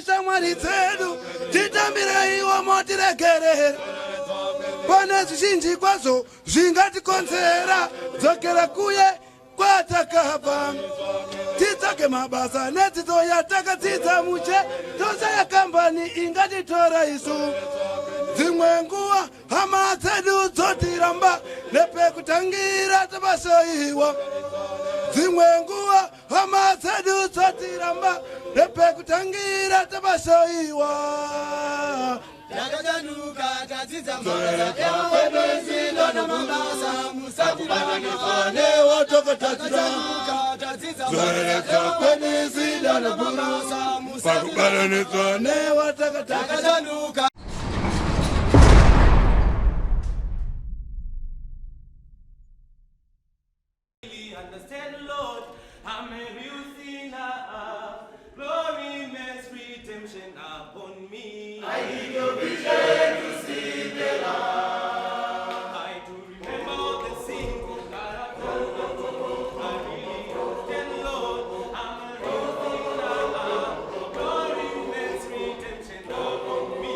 shamwari dzedu titambireiwo motiregerera pane zvizhinji kwazvo zvingatikonzera dzokera kuye kwatakabva titsvake mabasa nedzidzo yatakadzidza muche tose yakambani ingatitora isu dzimwe nguva hama dzedu dzotiramba nepekutangira tabashoiwa dzimwe nguva hama dzedu dzotiramba nepekutangira tabashoiwa Yakajanuka tadzidza mabasa ewakwebezilo namabasa musatibanane watokotadzira tadzidza mabasa ewakwebezilo namabasa musatibanane watokotadzira. Understand, Lord, I'm a real sinner. Glory, mercy, redemption upon me. I need your vision to see the light. I do remember the sin that I've done. I really understand, Lord, I'm a real sinner. Glory, mercy, redemption upon me.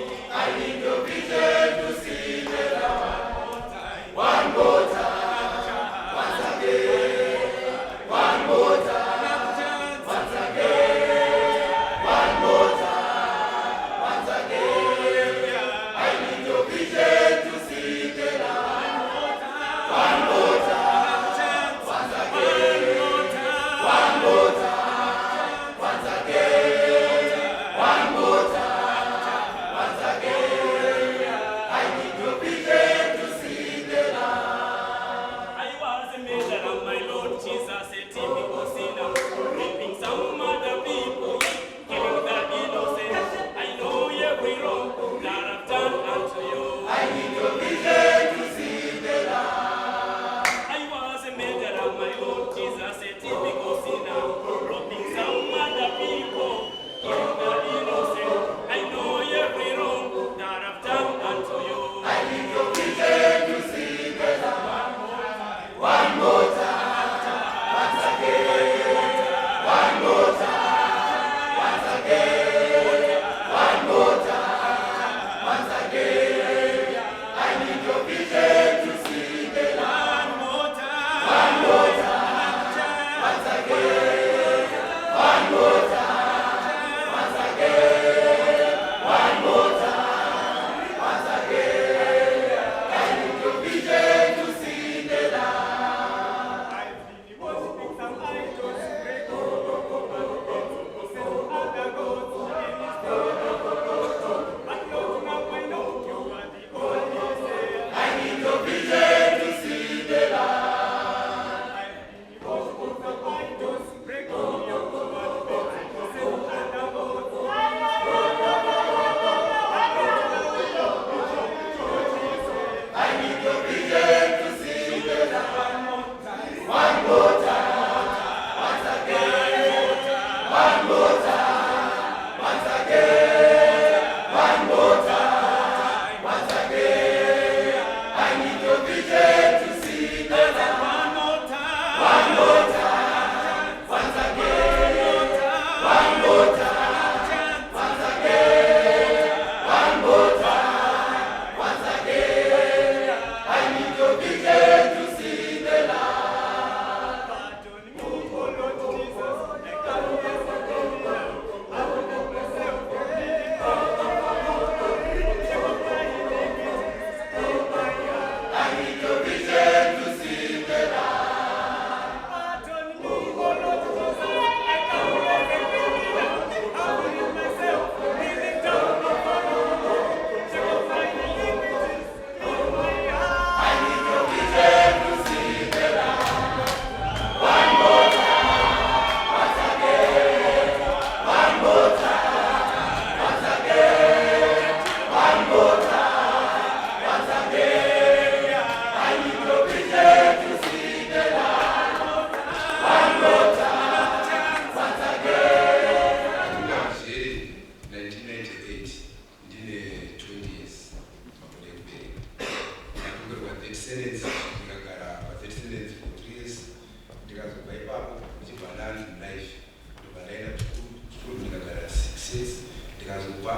ndikazopa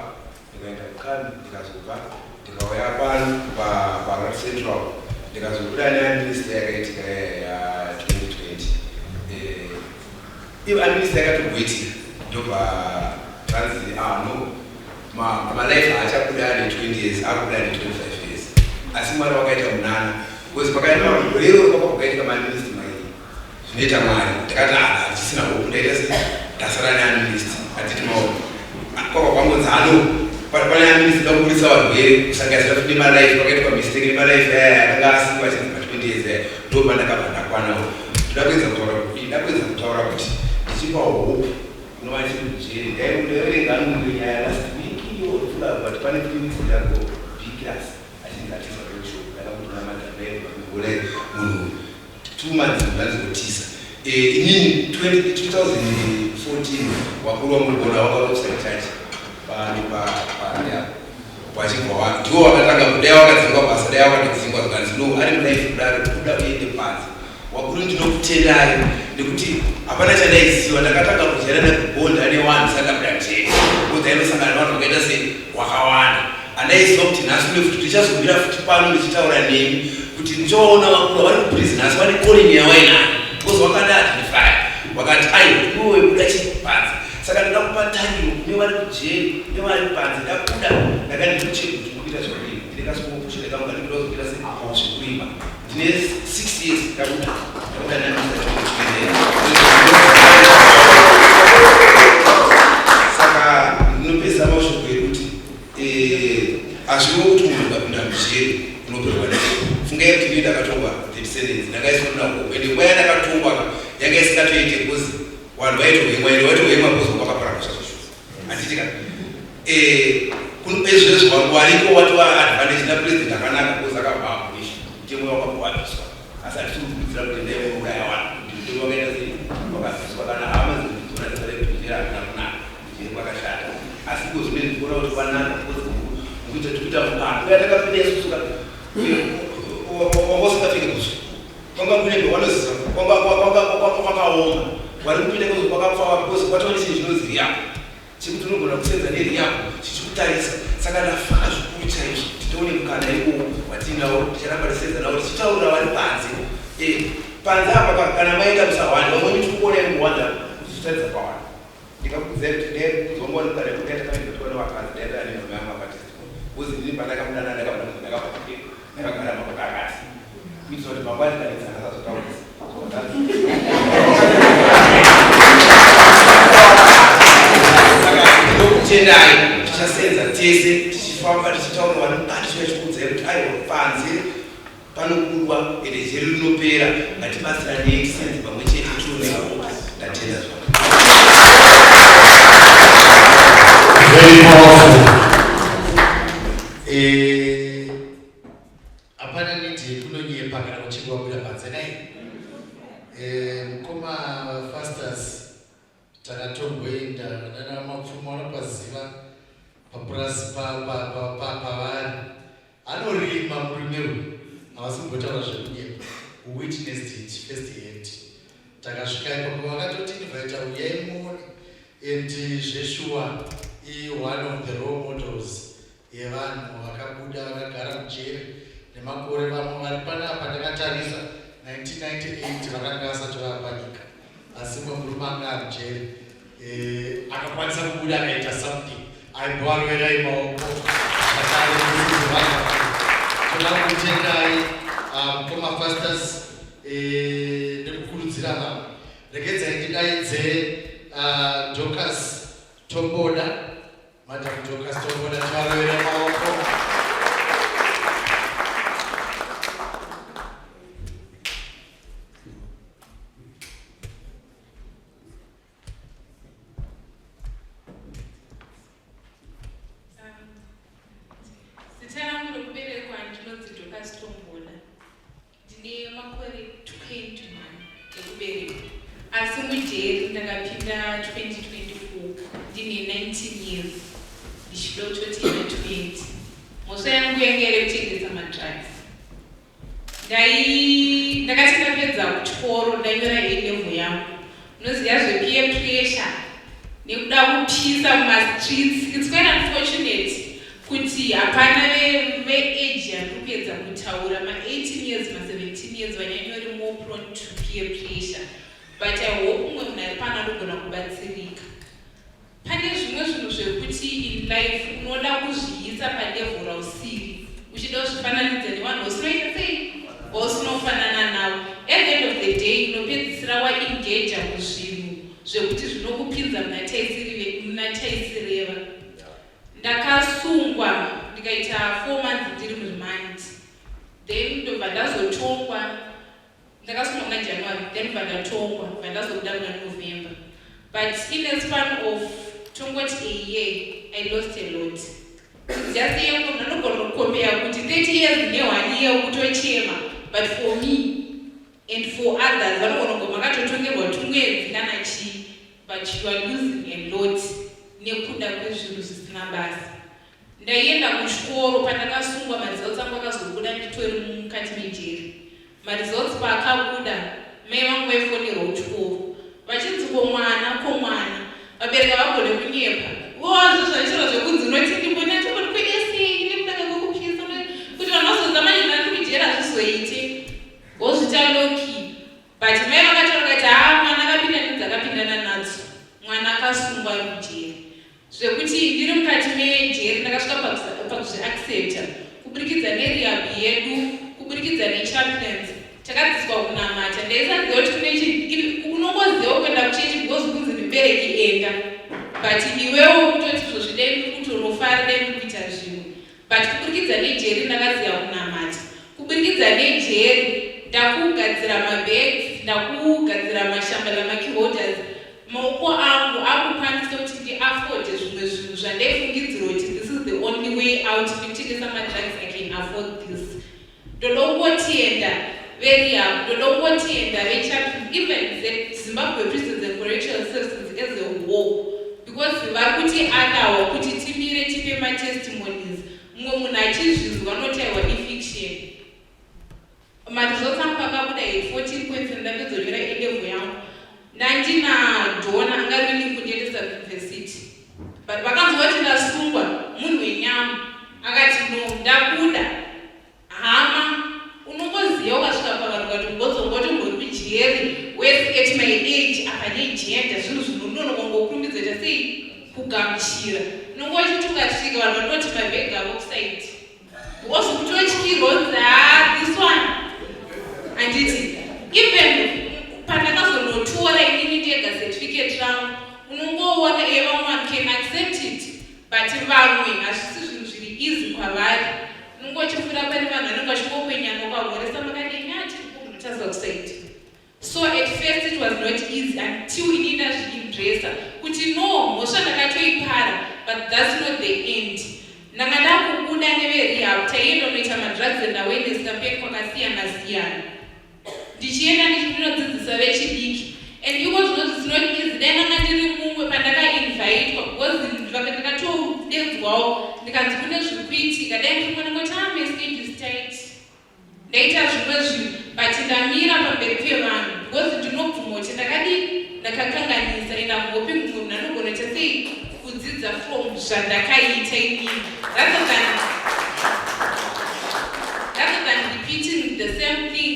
ndikaenda kukambi ndikazopa ndikauya pano paRF Central ndikazobuda neadminister yakaitika ya 2020 iyo administer yakatogwetika ndopa tanzi malife achabuda ne20 years akubuda ne25 years asi mwari wakaita munana because pakaita rero kwakagaitika maadminister zvinoita mwari ndakati tisina hope ndaita sei ndasara neadminister atiti maoko kwakwa kwangonzi pane administer dakuburisa varwere kusanganisira kuti nemalife pakaitwa mistake nemalife akanga asikwa chinzi ma20 years ndopandakabva ndakwanawo ndakuedza kutaura kuti ndichipa hope kunova chiri ndaiverenganunyaya last week iyo but pane clinics ndako bclass achingatisa workshop ndakakutora madhabaigole munhu 2 months ndazotisa inini 2014 wakuru wamugona wakaosai church wachibva ndiwo wakatanga kudai wakadzingwa basa dai wakadzingwa zvikanzi no ari mudai kudaro kuda uende panze wakuru ndinokutendai nekuti hapana chandaiziva ndakatanga kuzera nekubhonda newanhu sandabuda chete kuti ainosangana nevanhu vakaita sei wakawanda handaiziva kuti nhasi une futi tichazomira futi pano ndichitaura nemi kuti ndichoona vakuru vari kuprison asi vane kolini yawainani because wakada identify wakati iwe buda chipanze saka ndida kupa tariro kune vari kujeri nevari panze ndakuda ndakandikucheki kuti ndikuita zvakadini ndinekasimokushira kangu ndikuda kuzoita sezvekurima ndine 6 years ndakuda saka ndinopesa mashoko ekuti hazvivo kuti munhu ukapinda mujeri unoperwa nacho fungai kuti ine ndakatongwa descendants ndakaisonona hope ende nguva yandakatongwa yanga isingatoite kuzi vanhu vaitohemwa kuzi vakaparamisha zvoshuva handitika ezvezvo vangu variko watova advantage napresident akanaka kuzi akabvakuisha mutemo wakabvawapiswa asi hatikukurudzira kuti ndaivauraya vanhu kuti mutemo wakaita sei wakapiswa kana hama dzinodzoradzarekuera hakuna kunaka mutemo wakashata asi kuzvine ndikuona kuti wanaka kuita tikuita mukana uya takapinda isusu wausingapfike kuzvi kwanga kunenge wanoziva kwakaoma wari kupinda kuzi kwakapfawa because kwatone chinhu chinozi riapo chekuti unogona kusenza neriapo chichikutarisa saka ndafaka zvikuru chaizvo titoone mukana ikowo watinawo ticharamba tisenza nawo tichitaurira vari panze panze apa kana maita musawanda vamweni tikuona imbowanza kuzvitaridza pawanda ndikakudzai kuti dai kuzongowa mukana yekuti atakaiotona vakadzi daitana nenhoma yangu abatisi kuzi ndini pandakamudana ndakabva ndakagara mapakakati kuitira kuti mangwani kanetsana sazotaurisa ndokutendai tichasenza tese tichifamba tichitaura vanhu tichiva chikudzai kuti aiwa panze panokudwa ende jeri rinopera ngatibatsiranei tisenze pamwe chete tione ndatenda zvako hapana niti kunonyepa kana kuchinge wabuda panze nai mukoma fasters takatomboenda nana mapfuma vanopaziva papurasi pavari anorima murume uyu havasi kumbotaura zvekunyepa witnessed it first hand takasvika ipapo vakatotinivhaita uyai muone and zveshuwa one of the role models yevanhu vakabuda vakagara mujeri nemakore vamwe vari panapa ndakatarisa 1998 vakanga vasati vava panyika asi murume anga ari mujeri akakwanisa kubuda akaita something aibvarwerai maoko toda kutendai mukoma fasters ndikukurudzira vanhu regedzai ndidaidze Dorcas Tomboda Madam Dorcas Tomboda tivarwere maoko asi mujeri ndakapinda 2024 ndine 19 years ndichidototi ina 20 mhosva yangu yanga iri kutengesa madrugs ndakati ndapedza kuchikoro ndainyora A level yangu unoziva zvepeer pressure nekuda kupisa mumastreets. It's quite unfortunate kuti hapana ve-age yandikupedza kutaura ma-18 years ma-17 years vanyanyori more prone to peer pressure, but I hope umwe munhu ari pano anogona kubatsirika. Pane zvimwe zvinhu zvekuti in life unoda kuzviisa palevhuru rausiri uchida kuzvifananidza nevanhu usinoita sei usinofanana navo. At the end of the day unopedzisira waengaja muzvinhu zvekuti zvinokupinza muna chaisireva. Ndakasungwa ndikaita 4 months ndiri muremand, then ndobva ndazotongwa. Ndakasungwa muna January, then ndobva ndatongwa ndobva ndazobuda muna November. But in a span of tongoti a year, I lost a lot. Just yangu nanogona kukombea kuti 30 years ne1 year kutochema, but for me and for others vanogona kugoma makatotongerwa tumwedzi kana chii, but you are losing a lot nekuda kwezvinhu zvisina basa. Ndaienda kuchikoro pandakasungwa, maresults angu akazobuda nditori mukati mejeri. Maresults paakabuda mai vangu vaifonerwa kuchikoro vachinzi komwana vabereka vagone kunyepa zvozvazviro zvekunzi unoti ndimbonatokoti kwedesei nekudaka kwokupisa kuti vanhu vazozamanyina ndi kujera zvizoite wozvita loki. But mai vakataura kuti mwana akapinda nedzakapindana nadzo, mwana akasungwa mujeri, zvekuti ndiri mukati mejeri ndakasvika pakuzviaccepta kuburikidza nerehab yedu, kuburikidza nechaplains takadzidziswa kunamata. Ndaisaziva kuti unongoziva kuenda kuchechi because kunzi mubereki enda, but iwewo kutoti zvozvidai kuti unofara dai kuita zvinhu. But kuburikidza nejeri ndakaziva kunamata, kuburikidza nejeri ndakugadzira mabags, ndakugadzira mashambala makiholders. Maoko angu akukwanisa kuti ndiafode zvimwe zvinhu zvandaifungidzira kuti this is the only way out, ndikutengesa madrugs I can afford this. Ndodongotienda verehab, ndodongotienda vechaplains, even the Zimbabwe Prisons and Correctional Services as a whole, because vari kuti alawa kuti timire tipe matestimonies. Mumwe munhu achizvinzwa vanotaiwa ifiction. Maresults angu akabuda 14 points ndapedzonyora A-level yangu. Ndandina dona angarini kundiendesa kuuniversity, but vakanzwa kuti ndasungwa munhu wenyama akati no, ndabuda hama unongoziva ukasvika pavanhu kuti ngozongoti kujeri wese at my age apa nejenda zvinhu zvinondonokangokurumbidzaita sei kugamuchira. Unongo uchitukatsvika vanhu vanoti mabhegi avo kusaiti wozokutotyirwa this one handiti. Even pandakazonotora inini ndega certificate rangu unongoona vamwe can accept it, but vamwe hazvisi zvinhu zviri easy kwavari. Unongochifura pane vanhu vanenge vachingokwenyana kwagoresa makadenyati munotadza kusaiti. So at first it was not easy until inini ndazviimpressa kuti no, mhosva ndakatoipara, but that's not the end. Ndanga ndakubuda neverehab taienda unoita madrugs and awareness campaign kwakasiyana siyana, ndichienda ndichinodzidzisa vechidiki, and iko zvinhu zvinoti easy. Dai ndanga ndiri mumwe pandakainvitwa because ndakatodedzwawo ndikanzi kune zviri kuitika, dai ndiri mwana ngoti message is tight, ndaita zvimwe zvinhu, but ndamira pamberi pevanhu because ndinobvuma kuti ndakakanganisa enda kuhope mumwe munhu anogona kuita sei kudzidza from zvandakaita inini rather than repeating the same thing.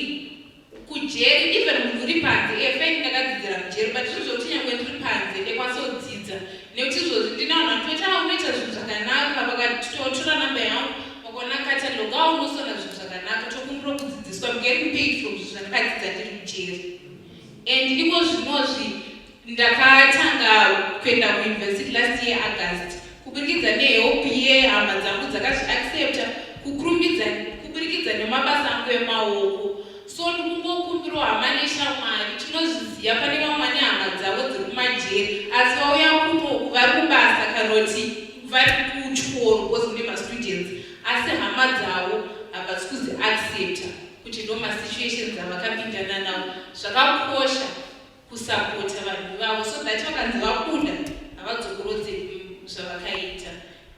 Kujeri even munhu uri panze efaini ndakadzidzira mujeri, but izvo zvokuti nyangwe ndiri panze ndekwanisa kudzidza nekuti izvozvi ndinaona ndoti unoita zvinhu zvakanaka, vakatotora namba yangu vakaona katalog unosona zvinhu zvakanaka, tokumbura kudzidziswa getting paid from zvinhu zvandakadzidza ndiri mujeri. And iko zvinozvi ndakatanga kuenda kuuniversity last year August kuburikidza nehelp yehama dzangu dzakazviaccepta, kuburikidza nemabasa angu emaoko. So ndikungokumbirwa hama neshamwari, tinozviziva pane vamwe nehama dzavo dziri kumajeri asi vauya kuno vari kubasa kana kuti vari kuchikoro because kune mastudents, asi hama dzavo havasi kuziaccepta kuti ndo masituations avakapindana nawo. Zvakakosha kusapota vanhu vavo so that vakanzi vabuda havadzokorodze zvavakaita.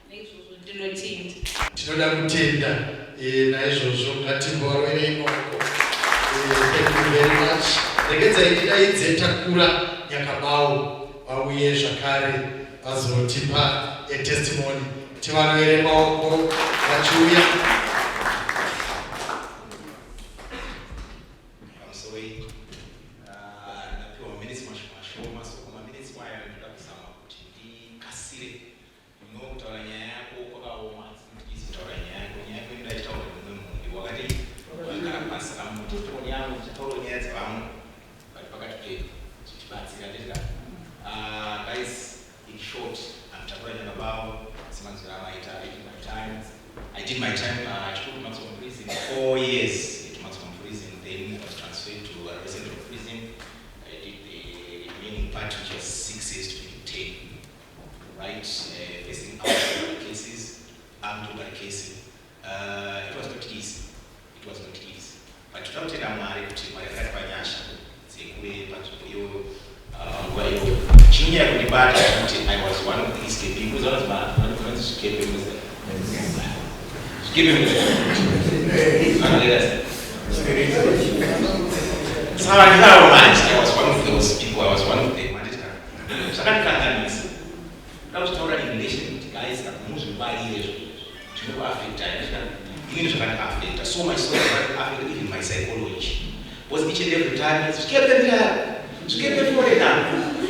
Naizvozvo ndinotenda. Tinoda kutenda naizvozvo ngatimborwerei maoko. Thank you very much. Regedzai tidaidze Takura Nyakabawu vauye zvakare vazotipa testimony. Tivanovere maoko vachiuya. I did my time at maximum prison, 4 years at maximum prison, then I was transferred to a residential prison. I did the remaining part, which was 6 years to 10, right? Facing out cases, armed robbery cases. It was not easy. It was not easy. But to tell I'm married to my friend Banyasha, Sekwe, Patuyo, Junior Rudibata, I was one of the escaping because I was one of the escaping. Give him the so I was one of those people, I was one of them. So I was totally in relation with guys that moved by years to know affect even to affect so much so that affect even my psychology. Was each and every time to keep them there, to keep them for now.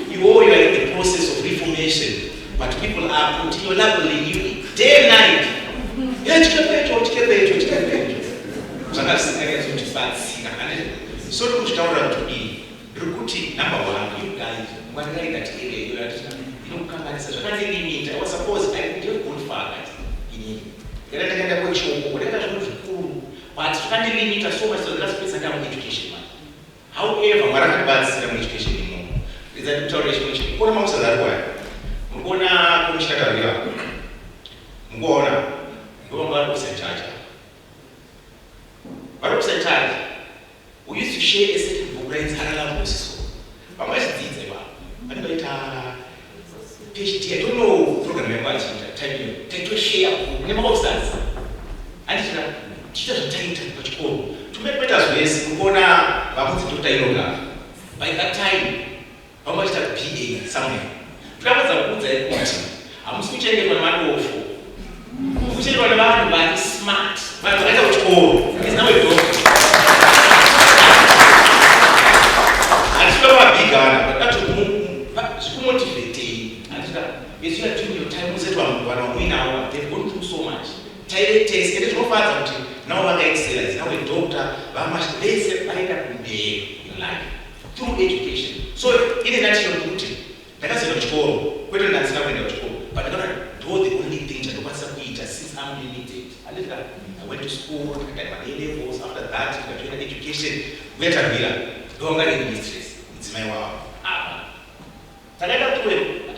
You are in the process of reformation, but people are continually labeling you day and night. So to be recruiting number one, you guys, what I that area, you don't come back and say, I was supposed I would have good fathers in but finally need so much so that's place and education. However, what I bad system education anymore is that education. What amongst that way? Mgona kumshata bila. Mgona we used to share a certain book rights but my PhD, I don't know program members time to share never obstacles. And teachers time to make better ways by that time how much that PA somewhere. I'm switching on one awful. Which one about smart, but I don't know. It's not a good. I feel a big gun, but that's motivating. And it's you are doing your time with one win hour, they've gone through so much. Tired taste, it is no further. Now I'm excellence, now a doctor, but much less in life through education. So, in a natural routine, that's a school, whether that's not in a school, but I'm going to do the only thing to what's up with since I'm limited. I went to school, I got my A-levels, after that, I got education, better Villa, longer in mistress. It's my wow. Tagada to him, I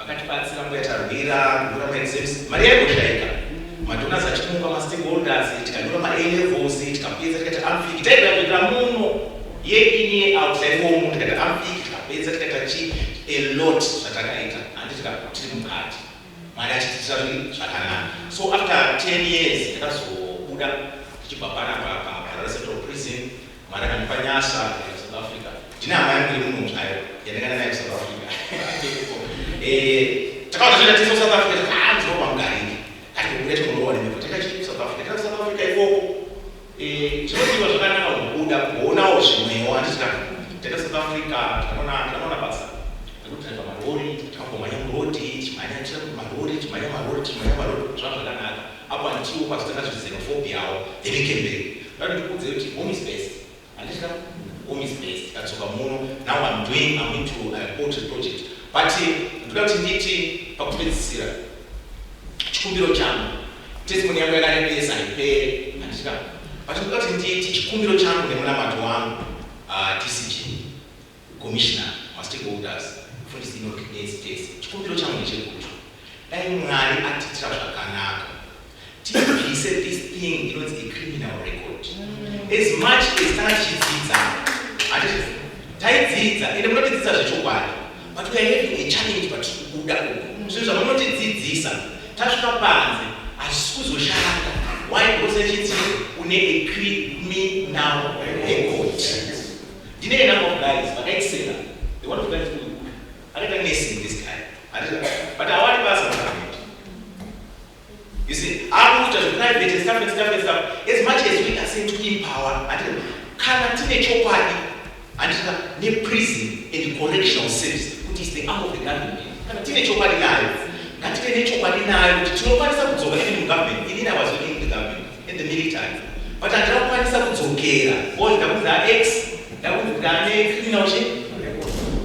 can't pass some better Villa, government says, Maria Boshaika, Madonna Sachimunga, stakeholders, it can do my A-levels, it can pay the Amphik, take that with Ramono, ye in outside home, get Amphik, pay that a lot that I and it's got Tim card. So after 10 years, that's Buddha, Chipapana, residential prison, Marakan Panyasa, South Africa. Tina, I'm South Africa. South Africa, I'm so hungry. I can get to know and take South Africa. South Africa, was kind of Buddha, Bona, or she may want to take South Africa, I don't know. Up until was the xenophobia, they became big. Home is based. And this home is based. That's what now I'm into a portrait project. But without indeed, Pakistan, Chumbiro Cham, testimony of the place I pay, and but without indeed, Chumbiro Cham, the Monamatuan, TCG, Commissioner, stakeholders. For this in the States, Chumbiro Cham is a good. I'm at Kanaka. TP said this thing is a criminal record. As much as but we are having a challenge, but so I'm not this. Tashka Bands, as schools will why processes will need a criminal record. The number of guys, but excellent. The one of guys who akaita nursing this guy. But awali basa government. You see, I'm just private and stuff. As much as we are saying to empower, kana tine chokwadi, and ne prison and correctional service, which is the arm of the government. Kana tine chokwadi nayo, katine ne chokwadi nayo, tinokwanisa kudzoka even government. Inini I was working in the government, in the military. But andinokwanisa kudzokera, because ndakuza X, ndakuza criminal shit.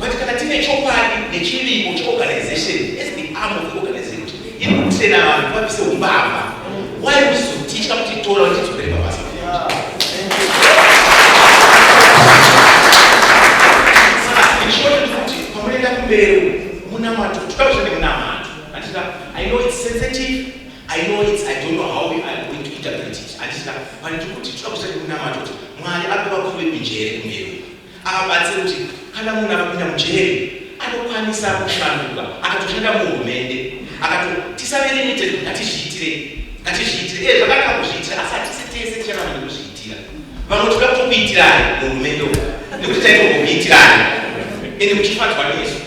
But kana tine chokwadi nechirimo cheorganization as the arm of the organization. In Sena, what is the Ubaba? Why would you teach up to tolerance to the Babas? In short, I know it's sensitive, I don't know how we are going to interpret it. I just want to put it up to Munamato. Mwali abakuwe mjeri kumeu. Abatse kana munapinda mjeri. Anokwanisa kushanduka akatoshanda muhumende akatisave limited ngatizviitire zvakanaka kuzviitira asi hatisitese tichavanhu kuzviitira vamwe toda kutokuitirai muhumende nekuti taitokuitirani ende muchifanzwa nesu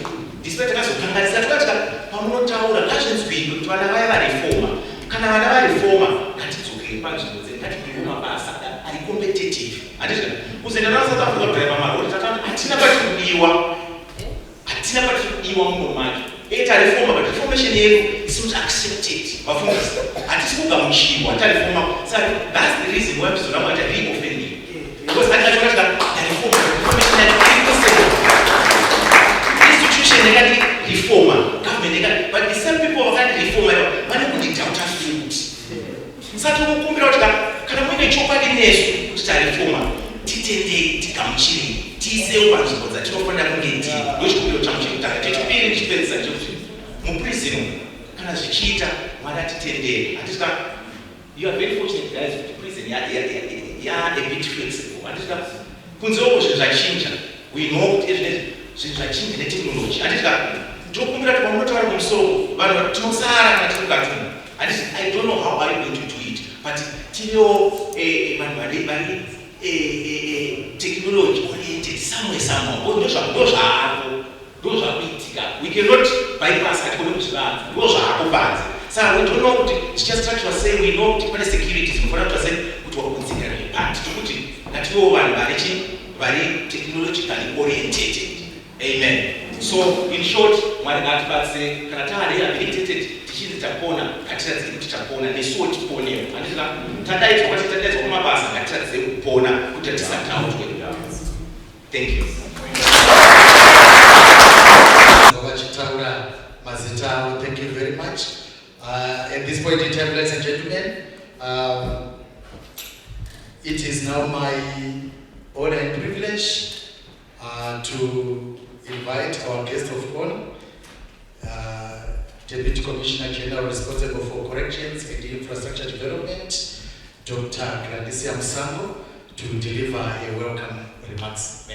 despite takazokanganisa tokatika pamunotaura ngazvinzwirwe kuti vana vaya varefoma kana vana varefoma ngatidzokere panzvimbo dzedu ngatipiwe mabasa ari competitive handizvo kuzoenda nava South Africa kudhaiva marori tatati hatina patikudiwa hatina patikudiwa muno macho reforma but reformation yedu is not accepted vafundisi hatisi kugamuchirwa tareforma saka that's the reason why bizona mwaita reoffending because atachona reformation institution yakati reforma government yakati but the same people vakati reforma vane kundidhauta futi sati kukumbira kuti kana muine chokwadi nesu kuti tareforma titendei tigamuchirei tiisewo panzvimbo dzatinofanira kunge tiri ndochikumbiro changu chekutanga chechipiri ndichipedzisa chekuti muprison kana zvichiita mwari atitendere hatisika you are very fortunate guys kuti prison a bit flexible hatisika kunzewo zvinhu zvachinja we know kuti zvinhu zvachinja netechnology hatisika ndokumbira kuti pamunotaura mumusoro vanhu tinosara kana tiri mukatuma hatisi I don't know how are you going to do it but tinewo vanhu vari technology oriented somewhere ndozvakuitika we cannot bypass hatikone kuzvivanza ndozvaako panze saka we don't know kuti zvichastructure sei we know kuti pane security dzinofanira kuti sei kuti wakunzira but tokuti ngativewo vanhu vari technologically oriented amen so in short mwari ngatibatsire kana taarehabilitated tichiri tapona ngatiratidze kuti tapona nesuwo tiponewo handisika tadaidzwa kumabasa ngatiratidze kupona kuti tisatautwe thank you Thank you very much. At this point in time, ladies and gentlemen, it is now my honor and privilege to invite our guest of honor, Deputy Commissioner General responsible for corrections and infrastructure development, Dr. Gladys Msango, to deliver a welcome remarks.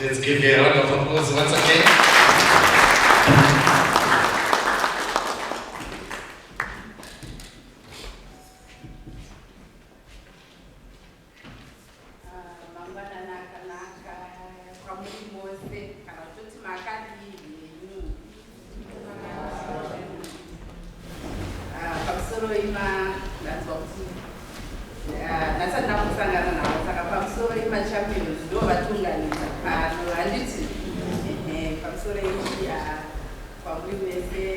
Let's give a round of applause once again.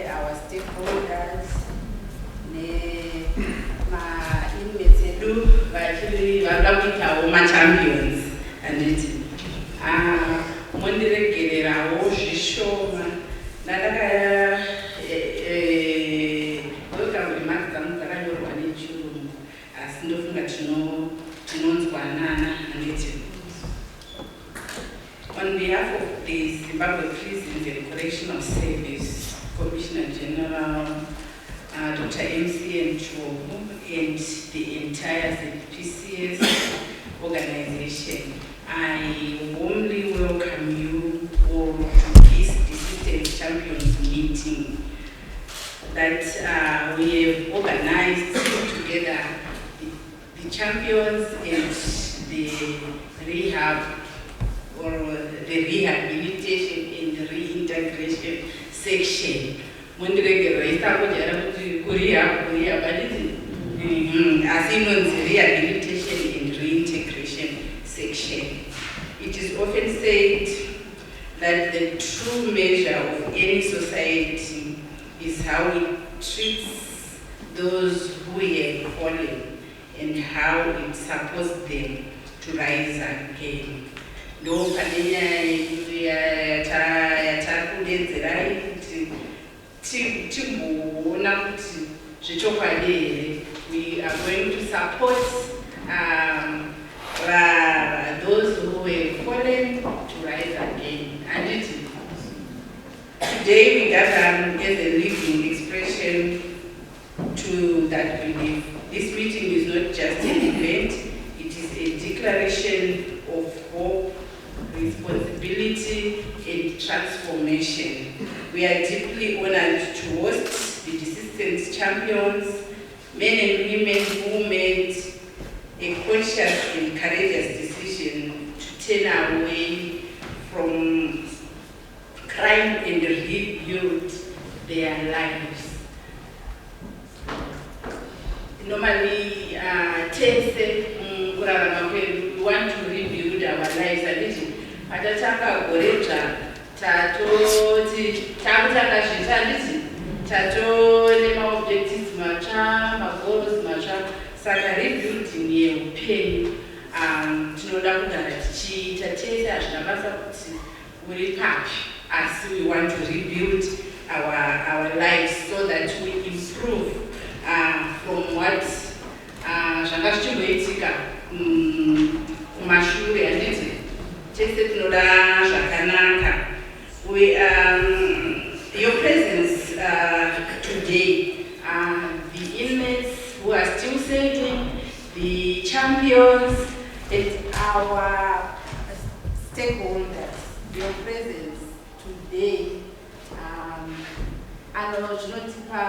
Our stakeholders, my inmates, actually, our champions, and it. Mondiregerera ozvishoma ndakaya welcome remarks dzangu dzakanyorwa nechirungu asi ndofunga tinonzwanana handiti. On behalf of the Zimbabwe Prisons and Correctional Service Commissioner General Dr. MC Nchogu and the entire PCS organization, I warmly welcome you all to this Dissident Champions meeting that we have organized together the champions and the rehab or the rehabilitation and reintegration section. As in the rehabilitation and reintegration section. It is often said that the true measure of any society is how it treats those who have fallen and how it supports them to rise again. No we are going to support those who have fallen to rise again. And today we gather as a living expression to that belief. This meeting is not just an event, it is a declaration of hope, responsibility, and transformation. We are deeply honored to host the Desistance Champions, men and women who made a conscious and courageous decision to turn away from crime and rebuild their lives. Normally, we want to rebuild our lives. Objectives goals saka rebuilding yeupenyu tinoda kugara tichiita tese hazvina basa kuti uri papi, asi we want to rebuild our lives so that we improve from what zvanga zvichimboitika kumashure. Handiti tese tinoda zvakanaka. Your presence today, the inmates who are still serving, the champions, and our stakeholders, your presence today, zvinotipa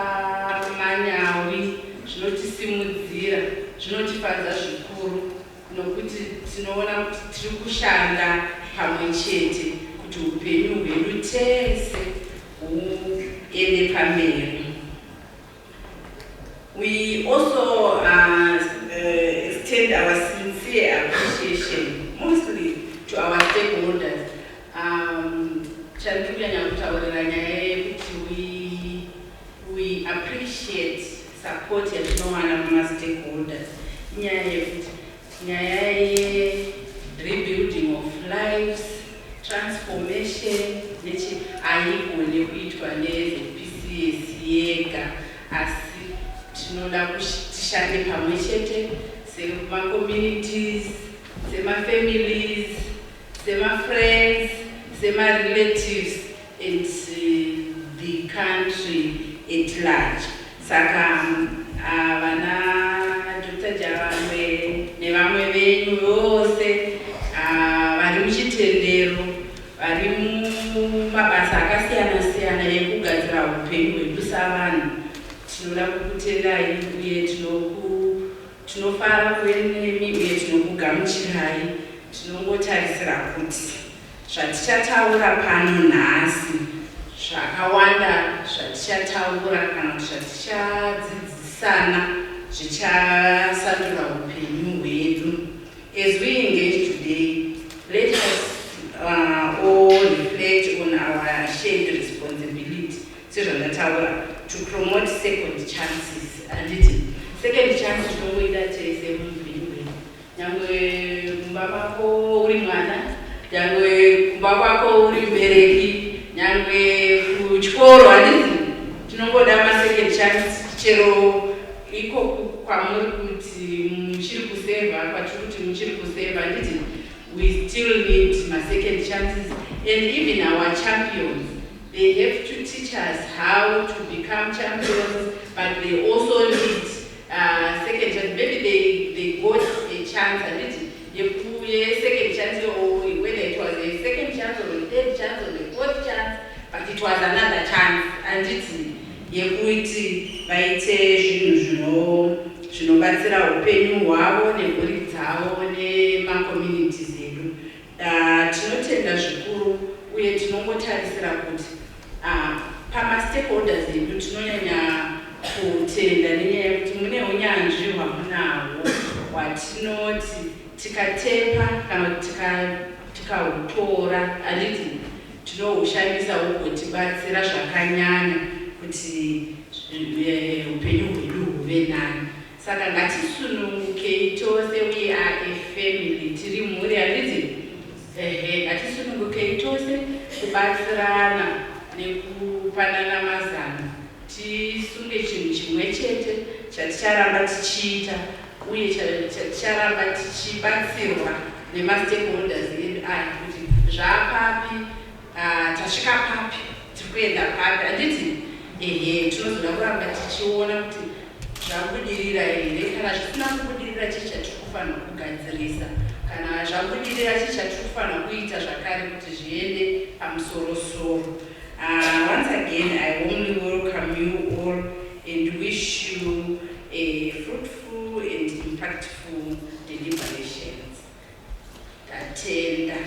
manyawi, zvinotisimudzira, zvinotifadza zvikuru, nokuti tinoona kuti tiri kushanda pamwe chete kuti upenyu hwedu tese huende pamberi. We also extend our sincere appreciation, mostly to our stakeholders. We appreciate support and no one of our stakeholders. Rebuilding of lives, transformation, PCS yega, asi tinoda kushande pamwe chete sema-communities, sema-families, sema-friends, sema-relatives, and the country at large. Saka vana Dr. Javambe nevamwe venyu vose vari muchitendero, vari mumabasa akasiyana-siyana ekugadzira upenyu hwedu savanhu, tinoda kukutendai uye tinofara kuve nemi uye tinokugamuchirai. Tinongotarisira kuti zvaticataura pano nhasi zvakawanda zvatichataura kana kuti zvatichadzidzisana zvichasandura upenyu hwedu. As we engage today, let us all reflect on our shared responsibility. To promote second chances. And second chance tinoita tese muupenyu. Nyangwe kumba kwako uri mwana, nyangwe kumba kwako uri mubereki, nyangwe kuchikoro, handiti tinongoda second chance chero iko kwamuri kuti muchiri kuseva, kwatiri kuti muchiri kuseva, handiti we still need second chances. And even our champions, they have to teach us how to become champions, but they also need second chance. Maybe they got a chance, and second chance, or whether it was a second chance or a third chance or a fourth chance, but it was another chance. And it's yekuti vaite zvinhu zvinobatsira upenyu hwavo nemhuri dzavo tinodetsera zvikuru uye tinongotarisira kuti pama-stakeholders edu tinonyanya kutenda nenyaya yekuti mune unyanzvi hwamunahwo hwatinoti tikatepa kana kuti tikahutora handiti tinohushandisawo kutibatsira zvakanyanya kuti upenyu hwedu huve nani. Saka ngatisunungukei tose, we are a family, tiri mhuri handiti ngatisunungukei tose kubatsirana nekupanana mazano, tisunge chinhu chimwe chete chaticharamba tichiita uye chaticharamba tichibatsirwa nemastakeholders edu aya kuti zvaapapi, tasvika papi, tiri kuenda papi, handiti tinozoda kuramba tichiona kuti zvabudirira here, kana zvisina kubudirira chii chatiri kufanira kugadzirisa, kana zvabudirira chii chatiri kufanira kuita zvakare kuti zviende pamusoro-soro. Once again, I warmly welcome you all and wish you a fruitful and impactful deliberations. Tatenda.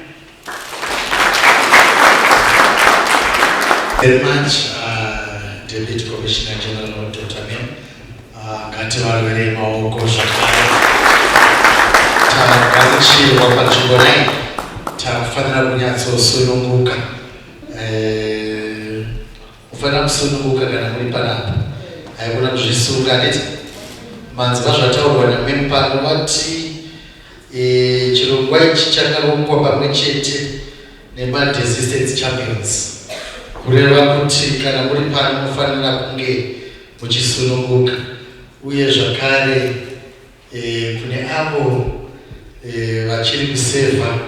Very much, Deputy Commissioner General Dr. Mem. Ngativarwere maoko zvakare. Tagarichirwa panzvimbo 9 takufanira kunyatsosununguka. Mufanira kusununguka kana muri panapa. Haikuna kuzvisunga neti. Manzwa zvataurwa naMem pano vati chirongwa ichi chakarongwa pamwe chete nema-desistance champions. Kureva kuti kana muri pano mufanira kunge muchisununguka. Uye zvakare kune avo vachiri kusevha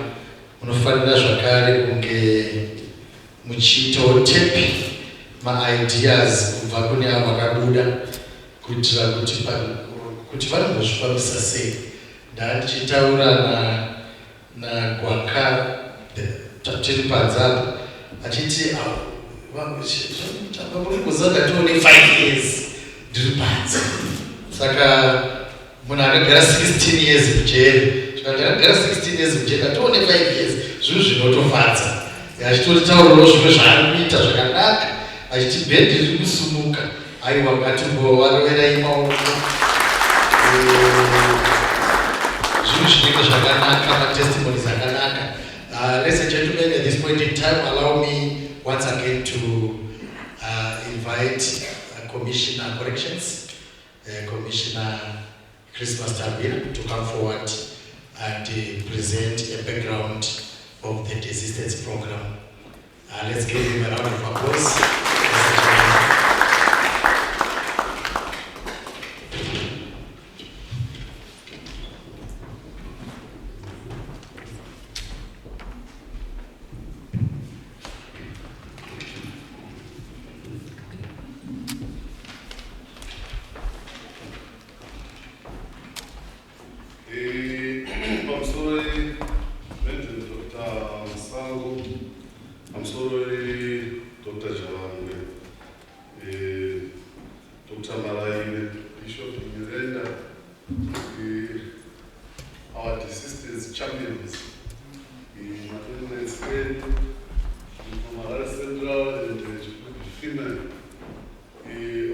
munofanira zvakare kunge muchiitawo tepi ma-ideas kubva kune avo vakabuda kuitira kuti vanombozvifambisa sei. Ndichitaura naGwaka tiri panzapa achiti muri kuzanga tione 5 years ndiri panze. Saka munhu akagara 16 years mujeri, akagara 16 years mujeri atione 5 years, zvinhu zvinotofadza. Achitotaurawo zvimwe zvaari kuita zvakanaka, achiti bhendi riri kusumuka. Aiwa ngatimbovaroverai maoko. Zvinhu zvinenge zvakanaka, matestimonies akanaka. Ladies and gentlemen, at this point in time, allow me once again to invite Commissioner Corrections, Commissioner Christmas Tabir, to come forward and present a background of the desistance program. Let's give him a round of applause. I'm sorry, Dr. Jalanwe, Dr. Malai, Bishop Miranda, our desistance champions in Maternal Spain, in Malai Central, and female.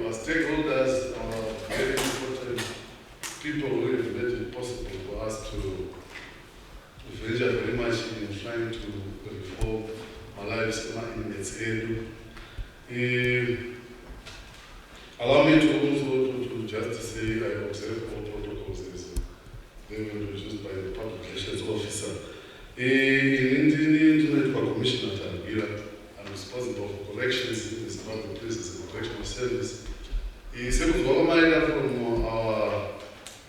Our stakeholders are very important people who have made it possible for us to venture very much in trying to reform Malawi in its area. Allow me to also just say I observe all protocols as they were introduced by the public relations officer. In Internet Commissioner Tabira, I'm responsible for corrections in the Zimbabwe Prisons and Correctional Service. From our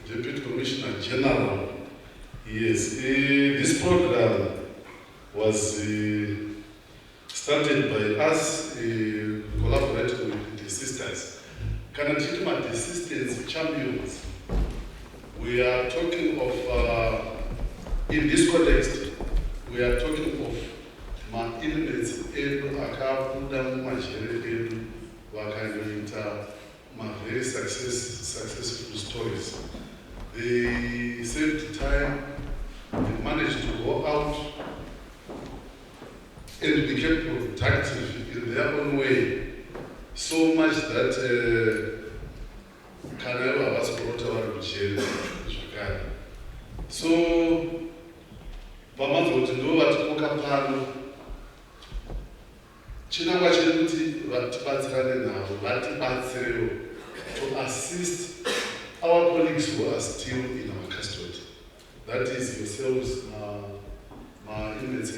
Deputy Commissioner General. Yes, this program was started by us collaborating with the sisters. Kanatituma desistance champions. We are talking of, in this context, we are talking of my inmates, Akabuda Majere, Wakainta, my very successful stories. They saved time, they managed to go out and became productive in their own way, so much that Kanelo was brought over to jail. So, Bamazo to know what Kokapano, Chinangwa Chenuti, Vatibatsrane now, Vatibatsreo, to assist our colleagues who are still in our custody. That is yourselves, my inmates,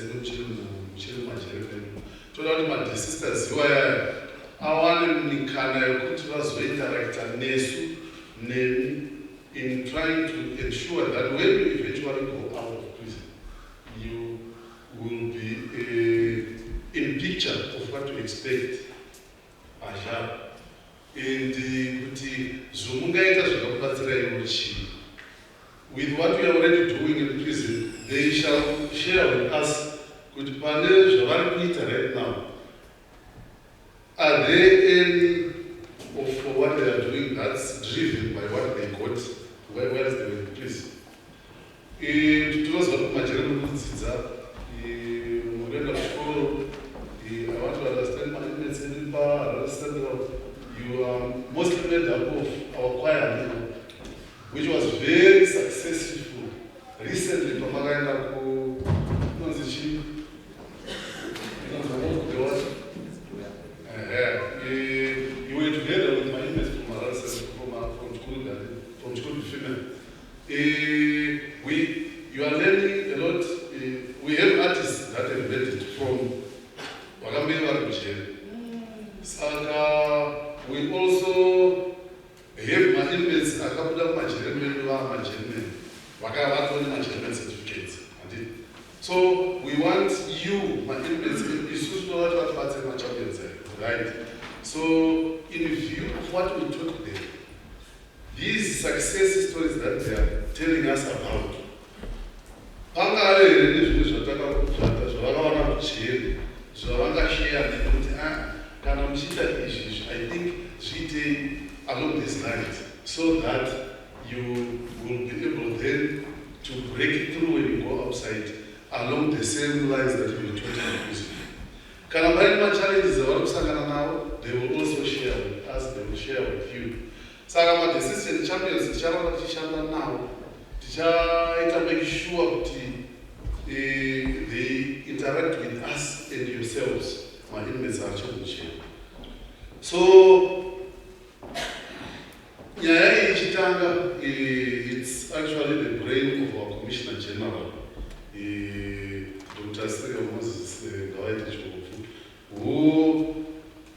my sisters who are our Nikana, Kutua's director, Nesu, Nemi, in trying to ensure that when you eventually go out of prison, you will be in picture of what to expect. And with what we are already doing in prison, they shall share with us right now. Are there any of what they are doing that's driven by what they got, whereas they were in prison? I want to understand my inmates in you are mostly made up of our choir, which was very successful. Recently, you were together with my inmates from school to female. You are learning a lot. We have artists that have invented from Saka. We also have my inmates, a couple of my certificates. So we want you, my inmates, right? So in view of what we taught today, these success stories that they are telling us about, I think along these lines, so that you will be able then to break it through when you go outside along the same lines that we were taught in prison. Kanabaima challenges now, they will also share with us, they will share with you. Sagama, the assistant champions, now, to make sure that they interact with us and yourselves. My inmates are challenging. So, it's actually the brain of our Commissioner General, Dr. Sri Moses who,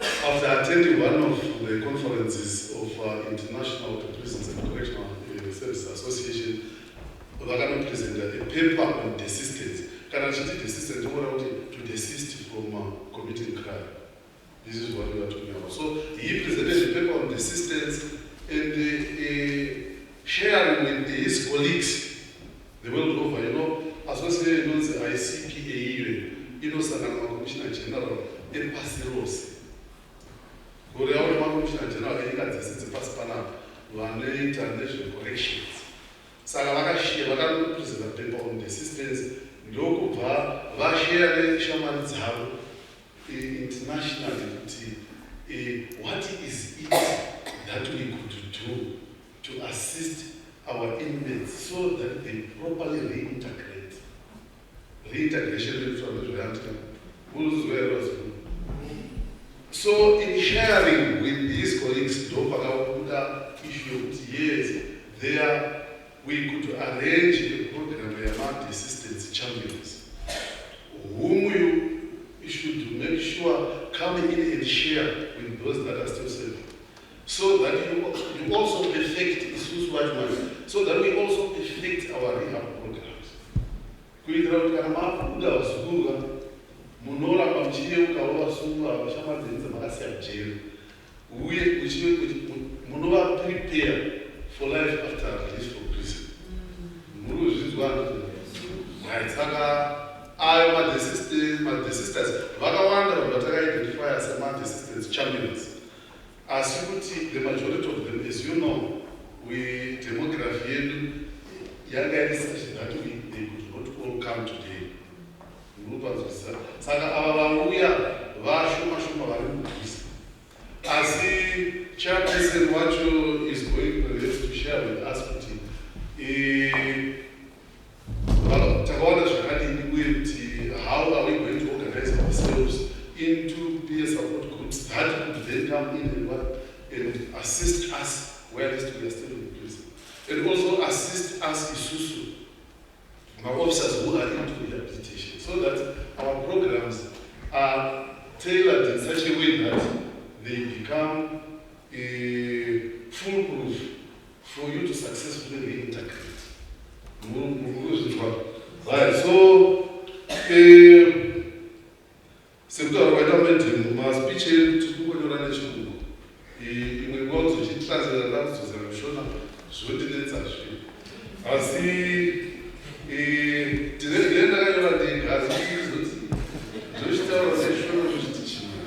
after attending one of the conferences of International Prisons and Correctional Services Association, presented a paper on desistance. To desist from committing crime. This is what we are talking about. So he presented a paper on desistance and sharing with his colleagues the world over, associated with the ICPA, Commissioner General, and Pasiros. Commissioner General, international corrections. Saga share, present a paper on desistance, share shamans have internationally. What is it that we could do to assist our inmates so that they properly reintegrate? Reintegration from so in sharing with these colleagues, issued years there, we could arrange a program among assistance champions, whom you should make sure come in and share with those that are still serving, so that you also perfect issues so that we also perfect our rehab programs. Prepare for life after release from prison. My sisters, identify as among the sisters champions. As you could see, the majority of them, as you know, we demography, younger research that they could not all come today. Our chairperson wacho is going to share with us kuti takaona zvakadini uye kuti how are we going to organize ourselves into peer support groups that could then come in and assist us whilst we are still in prison, and also assist us isusu, our officers who are into rehabilitation, so that our programs are tailored in such a way that they become foolproof for you to successfully reintegrate. Right, so sekutaura kwaita mendemu maspeech tikungonyora nechirungu imwe nguva kuzochitranslata ndakuzodzera kushona zvondinetsazve asi tine ndakanyora ndega asi izoti zvochitaura seshona zvochiti chimwe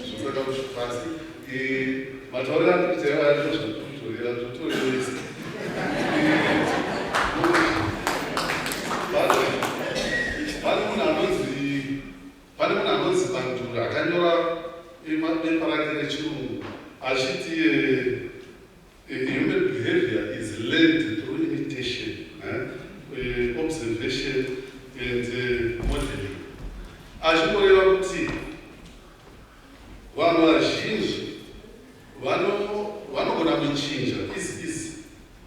zvotsaka pasi matauriro andikuita ari zvokutorera zvotoreresa pane munhu anonzi Bandura akanyora bepa rake rechirungu achiti human behavior is learned through imitation, observation and modeling. Achingoreva kuti vanhu vazhinji vanogona kuchinja izi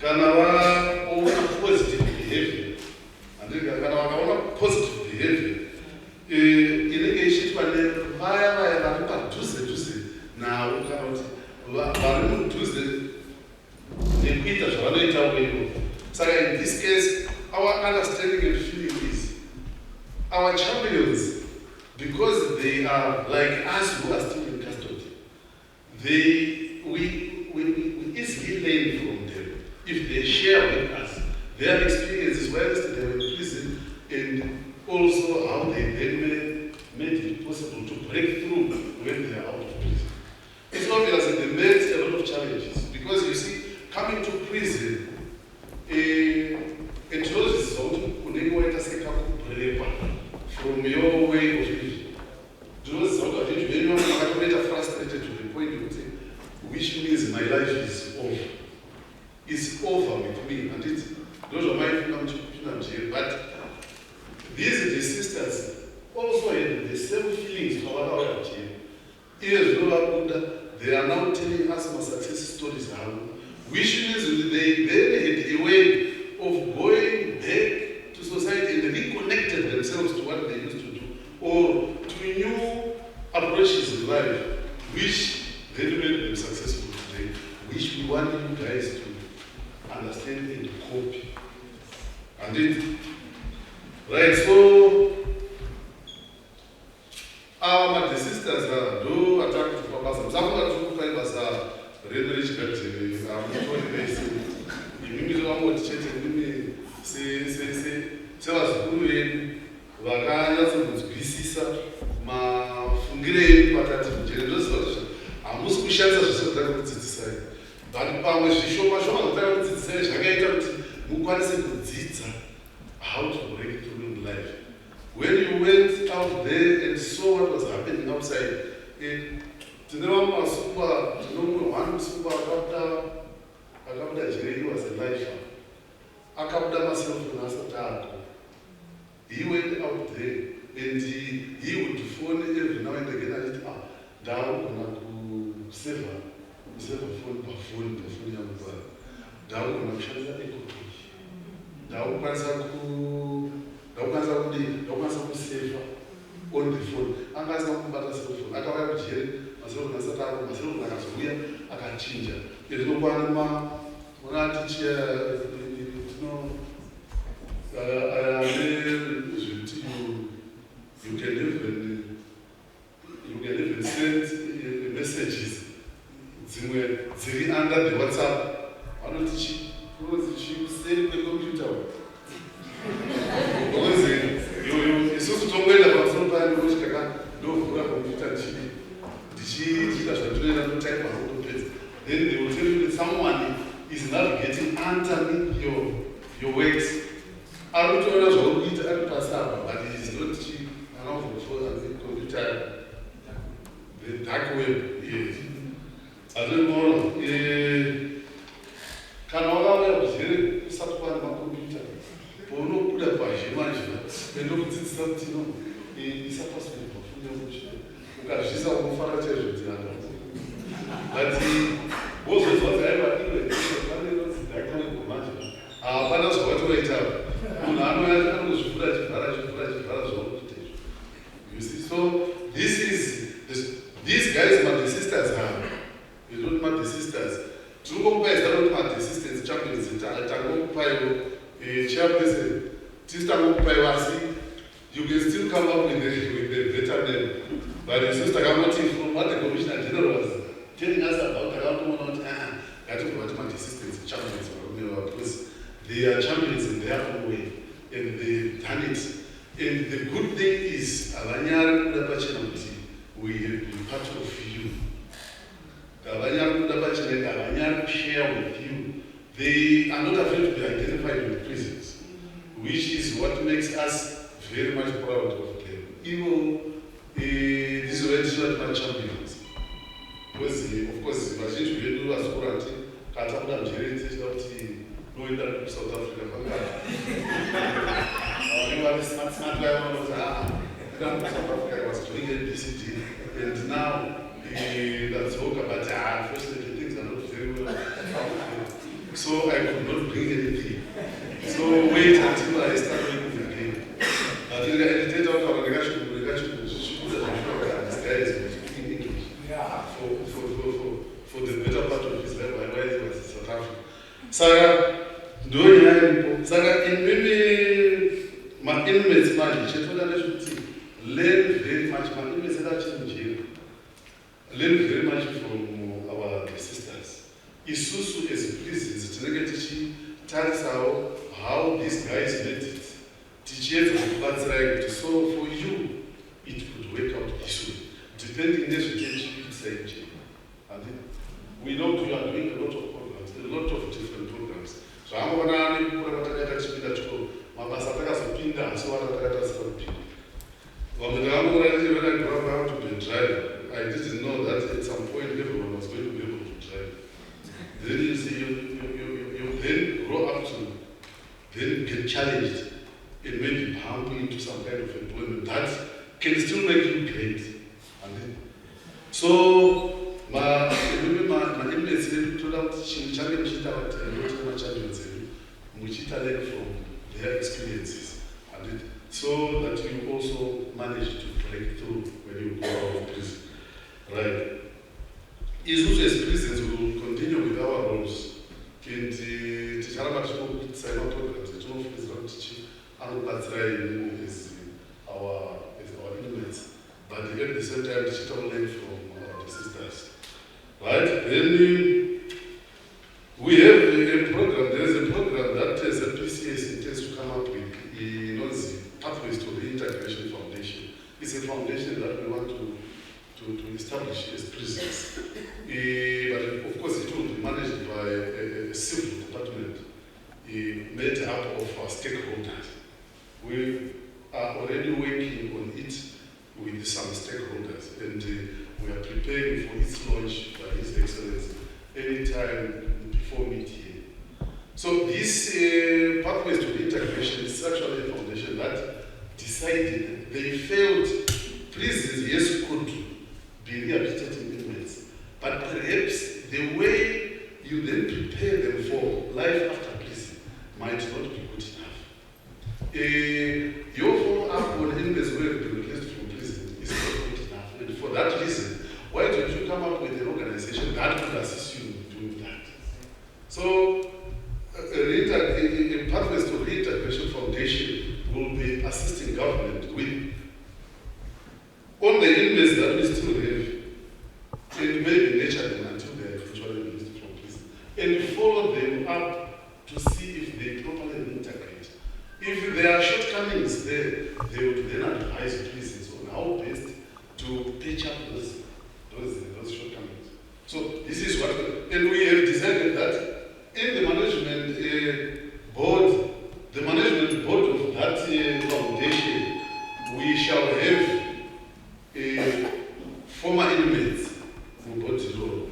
kana vaona positive behavior, kana vakaona positive behavior inenge ichiitwa nevaya vari padhuze navo, kana kuti vari mudhuze nekuita zvavanoita wevo. Saka in this case, our understanding and feeling is our champions, because they are like us who are still in custody, we easily learn from them if they share with us their experiences whilst they were in prison, and also how they then made it possible to break through when they are out of prison. It's obvious that they met a lot of challenges, because you see, coming to prison, it shows from your way of living. Those are frustrated to the point of saying, which means my life is over. It's over with me, and it's those are my financial. But these the sisters also had the same feelings for our jail. They are now telling us my success stories, which means they had a way of going back to society and reconnected themselves to what they used to do, or to new approaches in life, which they made them successful today, which we want you guys to understand and copy. And it, right, so the sisters are do attract to Papa. Some are to play as a really rich country. I'm not racing. You know what chatting say was doing Vakana, Bisisa, Fungre, Patati, Generous. I must be sure that to decide. But Pama, she showed us all the time to say, how to break through in life. When you went out there and saw what was happening outside, to know one super Akabda was a lifer. Akabda myself in Asatako. He went out there and he would phone every now and again and down on a silver phone down on a shelter. Down safer on the phone. I'm going to cell phone. I can't have jail. Myself, I can change it. There's no one, when I teach you can even send messages. It's under the WhatsApp. I don't teach you. Because she send the computer. It's also to wait about sometimes which can do for a computer. She does not do that type of place. Then they will tell you that someone is navigating underneath your works. I don't know how to help us out, but it is not cheap enough for the computer. The dark web, yes. Ademora, kana wakauya kuzere kusati kwane makombiyuta paunobuda pashi manje endokudzidzisa kuti no isapasiri pafundo yokuchi ukazvisa unofara chaizvo dziranda but wozozwa dzaiva iwe faneirodzidaikoneko manje hapana zvawati waitava munhu anozvivhura chivhara zvaurikuita izvo. You see, so these guys mother sisters have not mother sisters. Tinokupai zita roti mother sisters champions tangokupai chairperson titangokupai asi you can still come up with the better name. But the sister Kamoti, from what the Commissioner General was telling us about, I don't know what mother sisters champions because they are champions in their own way and they've done it. And the good thing is, we have been part of you. Share with you. They are not afraid to be identified with prisons, which is what makes us very much proud of them. Even this is where they are champions. Because, of course, we do as quarantine, Katamda Jerry, knowing that South Africa. Smart guy was South Africa was doing NBCT, and now that's all about unfortunately things are not very well. So I could not bring anything. So wait until I start working again. I think the editor of this guy is speaking English. For the better part of his life, while he was in South Africa. Saka in my inmates learn very much. My inmates learn very much from our sisters. Isusu as prisons, tells how these guys made it. Teachers of that's right. So for you, it could work out this way. Depending on the situation, we know you are doing a lot of programs, a lot of different programs. So I'm going to I didn't know that at some point everyone was going to be able to drive. Then you see, you then grow up to then get challenged and maybe bump into some kind of employment that can still make you great. And then, so my inmates told out from their experiences, and so that you also manage to break through when you go out of prison. Right. Isusu as prisons will continue with our roles. And the sign out programs, the Journal of teaching, and that's our inmates. But at the same time, digital learn from our sisters. Right? Then we have a program, there is a program that ZPCS intends to come up with, the Pathways to Reintegration Foundation. It's a foundation that we want to establish as prisons. But of course it will be managed by a civil department made up of our stakeholders. We are already working on it with some stakeholders, and we are preparing for its launch by His Excellency anytime before mid-year. So this Pathways to Reintegration is actually a foundation that decided they felt prisons, yes, could be rehabilitating inmates, but perhaps the way you then prepare them for life after prison might not be good enough. Your follow-up on inmates who have been released from prison is not good enough, and for that reason, why don't you come up with an organization that could assist you in doing that? So, a Pathways to Reintegration Foundation will be assisting government with all the inmates that we still have, and maybe nurture them until they are eventually released from prison, and follow them up to see if they properly integrate. If there are shortcomings there, they would then advise prisons on how best to patch up those shortcomings. So this is what, and we have decided that in the management board, the management board of that foundation, we shall have former inmates who got the role.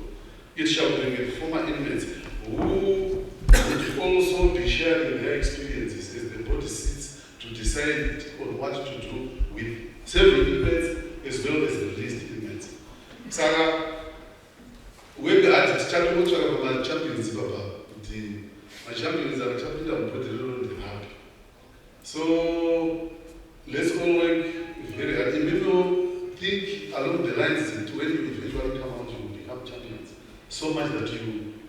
it shall bring in former inmates who would also be sharing their experiences as the body sits to decide on what to do with several inmates as well as the released inmates. Saka, when the artist started to talk about champions, my champions are champions of the happy. So let's all work very hard. Even think along the lines that when you eventually come out, you will become champions. So much that you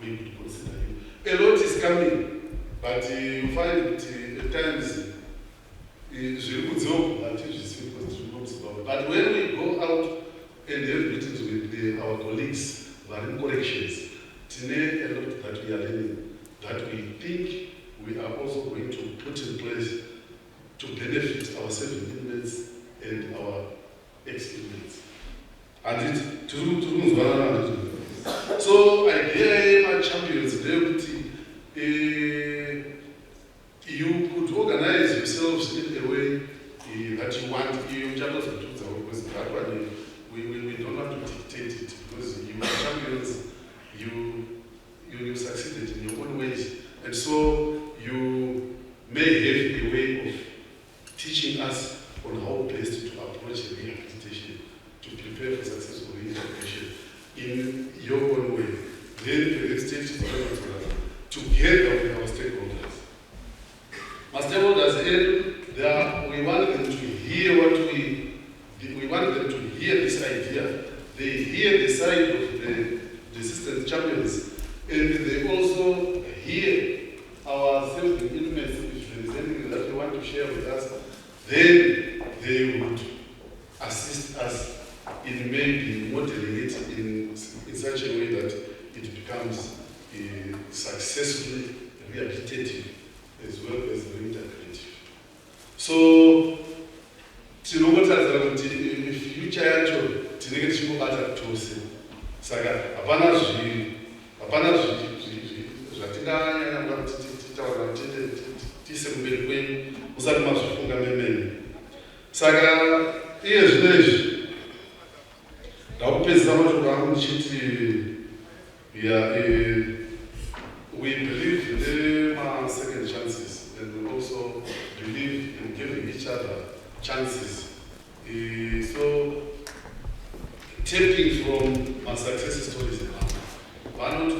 will consider you. A lot is coming, but you find that at times it's really good job that but when we go out and have meetings with our colleagues, varying corrections, today a lot that we are learning, that we think we are also going to put in place to benefit our self-inmates and our ex-inmates. And it to so I hear my champions deputy, you could organize yourselves in a way that you want. You just because that one we don't have to dictate it because you are champions, you succeeded in your own ways, and so you may have a way of teaching us on how best to approach rehabilitation, to prepare for successful rehabilitation in your own way. Then the next stage is together with our stakeholders. My stakeholders, we want them to hear we want them to hear this idea. They hear the side of the assistant champions, and they also hear our self-inmates. If there is anything that they want to share with us, then they would assist us in maybe modeling it in such a way that it becomes successfully rehabilitative as well as reintegrative. So, in future yacho tinenge tichingobata tose. Saka hapana zvatinganyanya kuti titaura tise kumberi kwenyu musati mazvifunga memene. Saka iye zvinezvi ndakupedzisa mashoko angu ndichiti we believe in second chances, and we also believe in giving each other chances. So, taking from my success stories, why not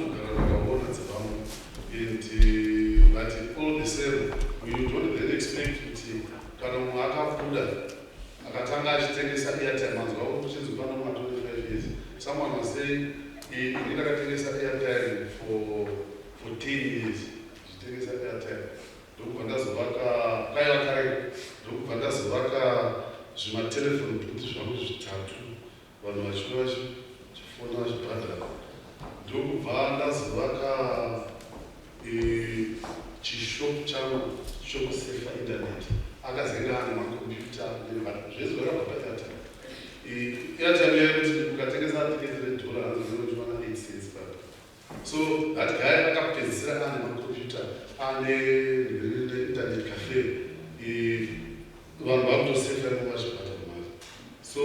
but all the same, we don't then expect to kana mwakabuda akatanga achitengesa airtime mazwa kuti zipano ma 25 years. Someone was saying ndakatengesa airtime for 10 years. Chitengesa airtime. Ndokubva ndazovaka kaiwa kare. Ndokubva ndazovaka zvimatelefoni booth zvangu zvitatu. Vanhu vachiuya vachifona zvibhadhara. Ndokubva ndazovaka chishopu changu chokusefa internet. Akazenga ane makombiyuta zvese zvakabva paairtime. Airtime yakuti ukatengesa ticket $1 0.8 cents per. So that guy akapedzisira ane makombiyuta ane internet cafe. Vanhu vakutosefa mumazvibhadhara mari. So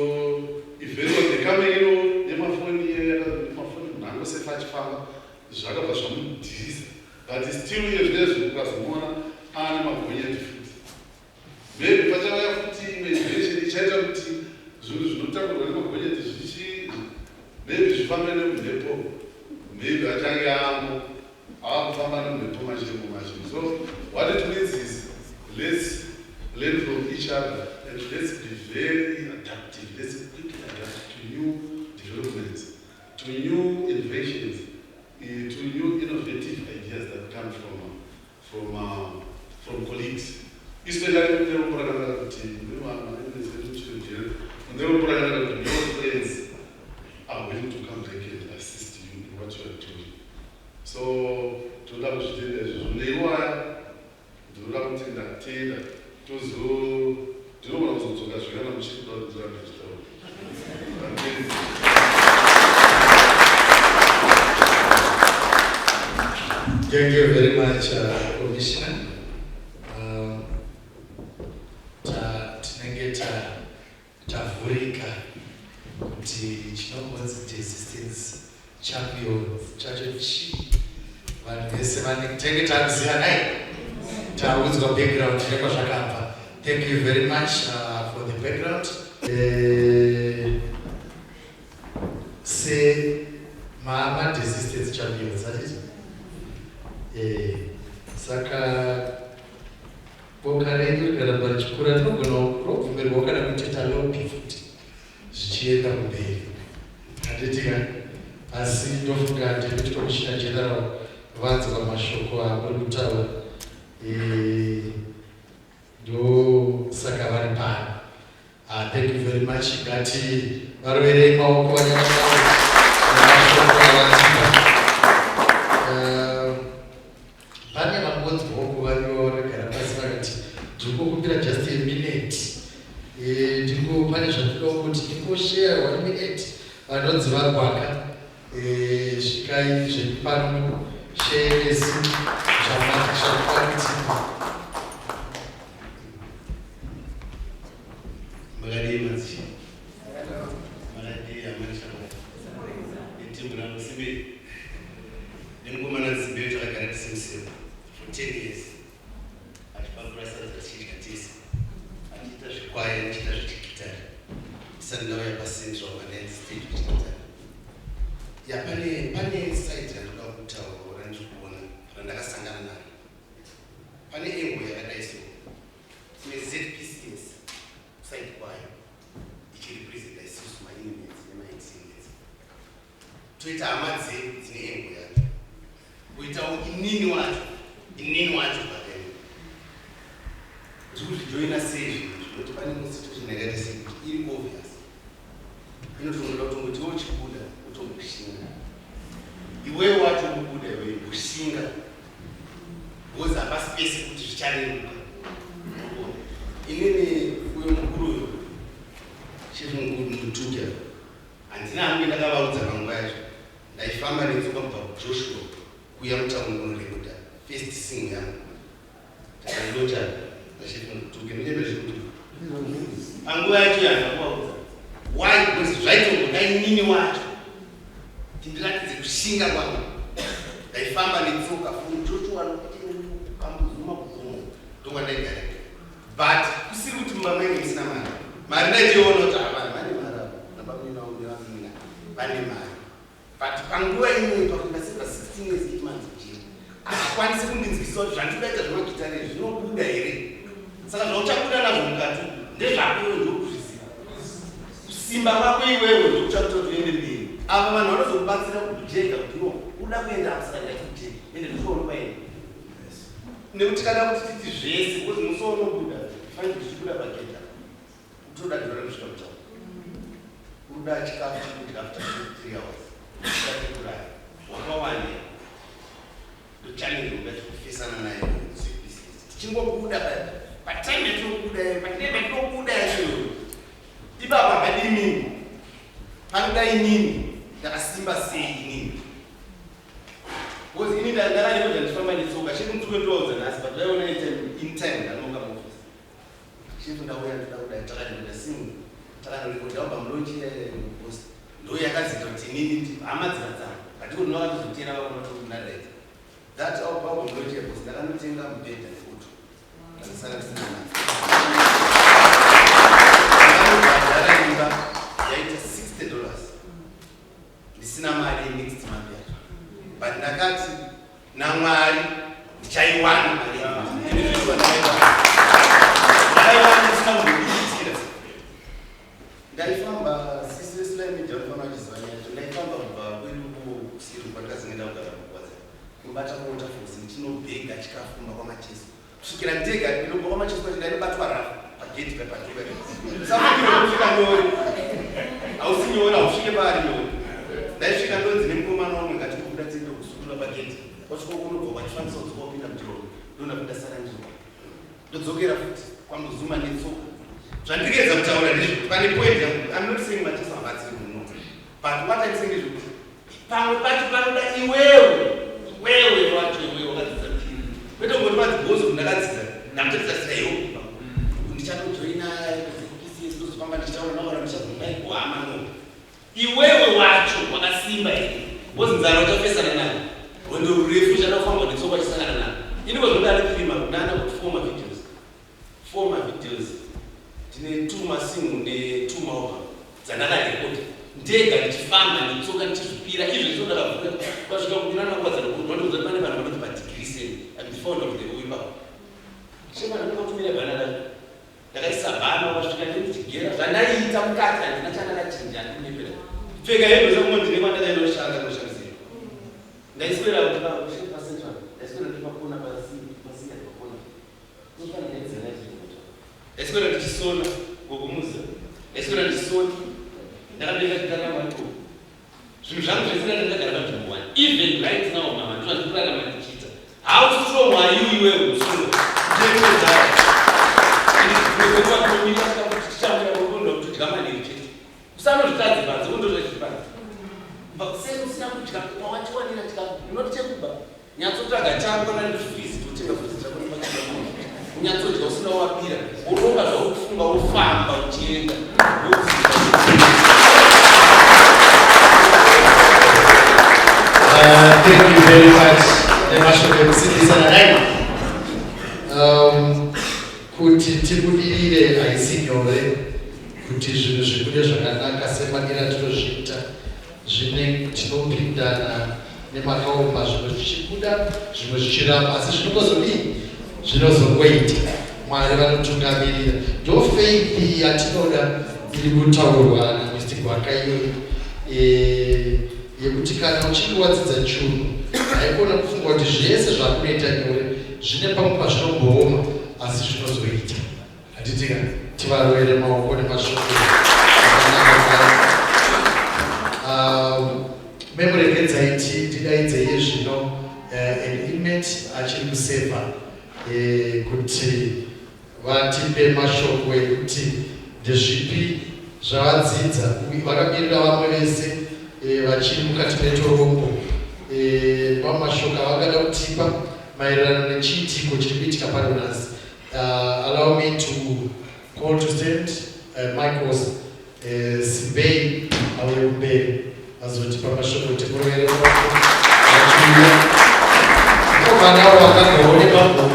if anyone coming nemafoni mnangosefa achifamba zvakabva zvamudhirisa. But still zvinezvi ukazomuona ane magonyeti futi. Maybe pachauya futi imwe generation ichaita kuti zvinhu zvinotakurwa nemagonyeti maybe zvifambe nemhepo. Maybe achange akufamba nemhepo machirimo. So what it means is let's learn from each other and let's be very adaptive. Let's quickly adapt to new developments, to new innovations, to new innovative ideas that come from colleagues. Especially when your friends are willing to come back and assist you in what you are doing. So, to love Thank you very much, Commissioner. Tinenge tavhurika kuti chinongonzi desistance champions chacho chi vanhu vese vanenge takuziva nai taudzwa background nekwazvakabva. Thank you very much for the background. Se mama resistance champions atiti saka boka redu rikaramba richikura tinogona kubvumirwa kana kutoita lobby futi zvichienda kumberi hatitika. Asi ndofunga Deputy Commissioner General vanze pamashoko amuri kutaura ndo saka vari pano. Thank you very much. Ngati varoverei maoko vanyamashoko avanziva. Pane vambonzwawo kuvariwo vakagara pasi vakati ndingokumbira just a minute. Pane zvatodawo kuti ndingoshare 1 minute vanonzi vagwaka svikai zvepano sheresu zvakakwanisika. Makadii mazi makadii amanishaka etimbura sibe ndingomana zibe takagara tisemsem for 10 years achipangura sadza chidya tese achiita zvikwaya achiita zvichigitari tisati ndauya pacentral manenzi stage kuchigitari. Pane site yandoda kutaura ndikuona randakasangana nayo. Pane engo yakadai so kune ZPCS site kwayo ichirepresenta isusu maunits nemaexinits toita hama dzedu dzine engo yacho kuitawo inini wacho pateno ndikuzvijoina sei zvinoti pane institution yakaita sekuti iri obvious inotongoda kutongotiwo chikuda utongoshinga iwewe wacho kubuda iwe kushinga because hapasi pese kuti zvichareruka. Inini uyo mukuruyo chief Mutukia handina hangu ndakavaudza manguva yacho ndaifamba netsoka kubva kuJoshua kuya mutaundi unorekoda first sing yangu takailota nachief Mutukia ndinebe zvekuti panguva yacho yandakuvaudza why because zvaitongodai nini wacho tindiratidze kushinga kwangu ndaifamba netsoka from Joshua kambuzuma kugomo ndokwandaigara. But kusiri kuti mumba mainge musina mari ndaichiona kuti havana vane mari avo nabamina nevamina vane mari but panguva imwe pakungaseva 16 years 8 months kuchira hakwanisi kundinzwisa kuti zvandidaita zvemagitari zvinobuda here. Saka zvauchabuda nazvo mukati ndezvako iwe ndokuzviziva kusimba kwako iwewe ndokuchakuta kuti uende mberi. Ava vanhu vanozokubatsira kujega kuti no uda kuenda amusakaita kujega ende ndikuonopaende nekuti kana kuti titi zvese kuti musonobuda fani kuchibuda pageta utoda dhora kusvika mutaundi uruda chikafu chekudya after 3 hours udatekuraya wakawande ndochalenge ungati kufesana naye tichingobuda patime yatinobuda patinenge patinobuda yachoyo ibaba padimini panodai nini ndakasimba sei inini because ini ndakanyekuda ndifamba netsoka chiri mutukwetoudza nhasi but ndaiona in time ndanoka muofisi chifu ndauya ndoda kudai takanekuda singu takanorekoda wabva mulonchi yepost ndo yakadzika kuti inini hama dzikadzama katiko ndinokatozotera vakonotokunadaidza that wabva mulonchi yepost ndakanotenga mubhedha nekutu ndakasara tisina mari ndakanobhadhara imba yaita $60 ndisina mari next month yacho but ndakati naMwari ndichaiwana mari ndaifamba siseslamidafamachizivanyacho ndaifamba kubva kwedu kusiru kwandakazingenda kugara kukwaza kubata kuota fosi ndichinobhega chikafumba kwamacheso kusvikira ndega ndinobva kwamacheso kwacho ndainobatwa rafu pageti pepadhuka sakuiofika nyori hausinyori hausvike paari nyori ndaisvika ndonzi nemukomana wamwe ngati kubuda tiende kusukura pageti kwachikokunobva kwachifambisa kudzoka kupinda mutoro ndondakuda sara ndizvo ndodzokera futi kwambozuma netsoka zvandikedza kutaura ndezvekuti pane point yangu I'm not saying macheso havatsiri muno but what I'm saying ndezvekuti pamwe pacho panoda iwewe wacho iwewe wakadzidza kiri kwete ngoti madzigozo ndakadzidza ndamutadzidza sira iwo ndichanojoina kuzikukisisi ndozofamba ndichitaura naora ndichazomai kuhama no iwewe wacho wakasimba here wozinzana wachapesana nayo rwendo rurefu chanofamba netsoka chisangana nayo ini kwazvodari kurima kudana kuti 4 videos tine 2 masimu ne2 maoka dzandakarekota ndega ndichifamba nditsoka ndichizvipira izvo zvondakavuka kwasvika kunana kwadzana kuti vandoudza pane vanhu vanoti padigriseni amifounder of the uipa chemana ndakatumira bhana racho ndakaisa bhana wasvika ndichigera zvandaiita mukati handina chandakachinja ndinepera pfeka hembe zangu ndine kwandakainoshanda noshandisira ndaiswera kuti pasentral ndaiswera ndipakona pasiya pakona ndofana ndaizana chizimoto ndaiswera ndichisona ngokumuza ndaiswera ndichisona ndakabeka chitarama iko zvinhu zvangu zvaisina ndakagara panzvimbo 1 even right now mama ndozvandikurarama ndichiita how strong are you iwewe musungo ndinodaa ndinokwatomirira kuti tichamira kuronda kuti tikamaniri chete usanozvitadze panze undozvazvipanze pakuseni usina kudya pawachiwanira chikafu unoti chekuba nyatsotsvaga chako nandifrizi totenga frizi chako nepachikamu unyatsodya usina wapira uronga zvaukufunga ufamba uchienda Thank you very much. Kuti tibudirire haisi nyore kuti zvinhu zvikure zvakanaka semanira tinozviita zvine tinopindana nemakaoma zvimwe zvichibuda zvimwe zvichiramba asi zvinozodii zvinozongoita Mwari vanotungamirira ndo faith yatinoda iri kutaurwa naMr. Gwaka iyoyi yekuti kana uchinge wadzidza chunhu haikona kufunga kuti zvese zvakunoita nyore zvine pamwe pazvinombooma asi zvinozoita hatitika tivarwere maoko nemashoko memuregedzaiti tidaidzei zvino an inmate achiri kuseva kuti vatipe mashoko ekuti ndezvipi zvavadzidza vakamirira vamwe vese vachiri mukati metorongo vamashoko avangada kutipa maererano nechiitiko chiri kuitika pano nhasi. Allow me to call to stand Michael Sibei Aweumbere azotipa mashoko temuroere vanavo vakagaonekwa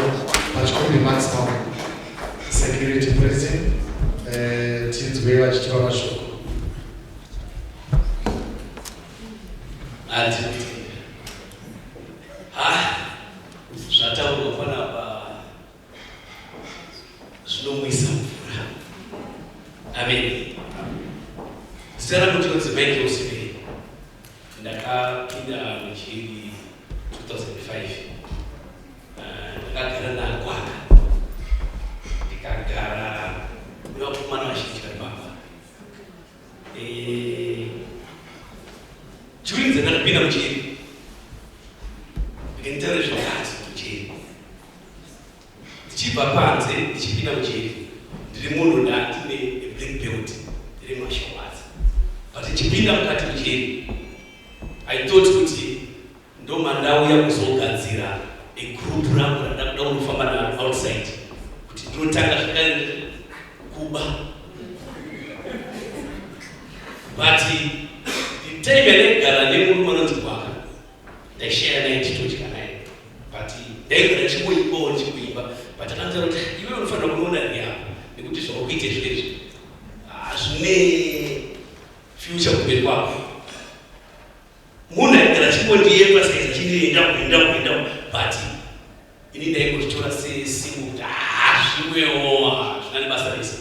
pachikombi maximum security prison tinzwei vachitipa mashoko. zvataurwa panapa zvinomwisa mvura. Amen. Zita rangu ndinonzi Michael Sibei. Ndakapinda muchiri 2005. Ndakagara naGwaka. Ndikagara nevakomana vazhinji vari pamba. Chiwinzi ndakapinda muchiri. Ndikentaura zvakati muchiri. Ndichibva panze ndichipinda muchiri. Ndiri munhu ndine black belt. Ndiri martial arts. But ndichipinda mukati muchiri. I thought kuti ndo mandauya kuzogadzira egroup rangu randakuda kunofamba naro outside kuti ndinotanga zvakare kuba. But the time ndakagara nemunhu anonzi Gwaka ndaishaya naye tichitodya naye. But ndaigara chimoibawo ndichikuimba. But akanzara kuti iwe unofanira kunoona riapo nekuti zvaukuite zvinezvi hazvine future kumberi kwako. Munhu aigara chingondiyemba saizi achindienda but ini ndaigotitora sesimu kuti zvimwewo hazvina nebasa rese.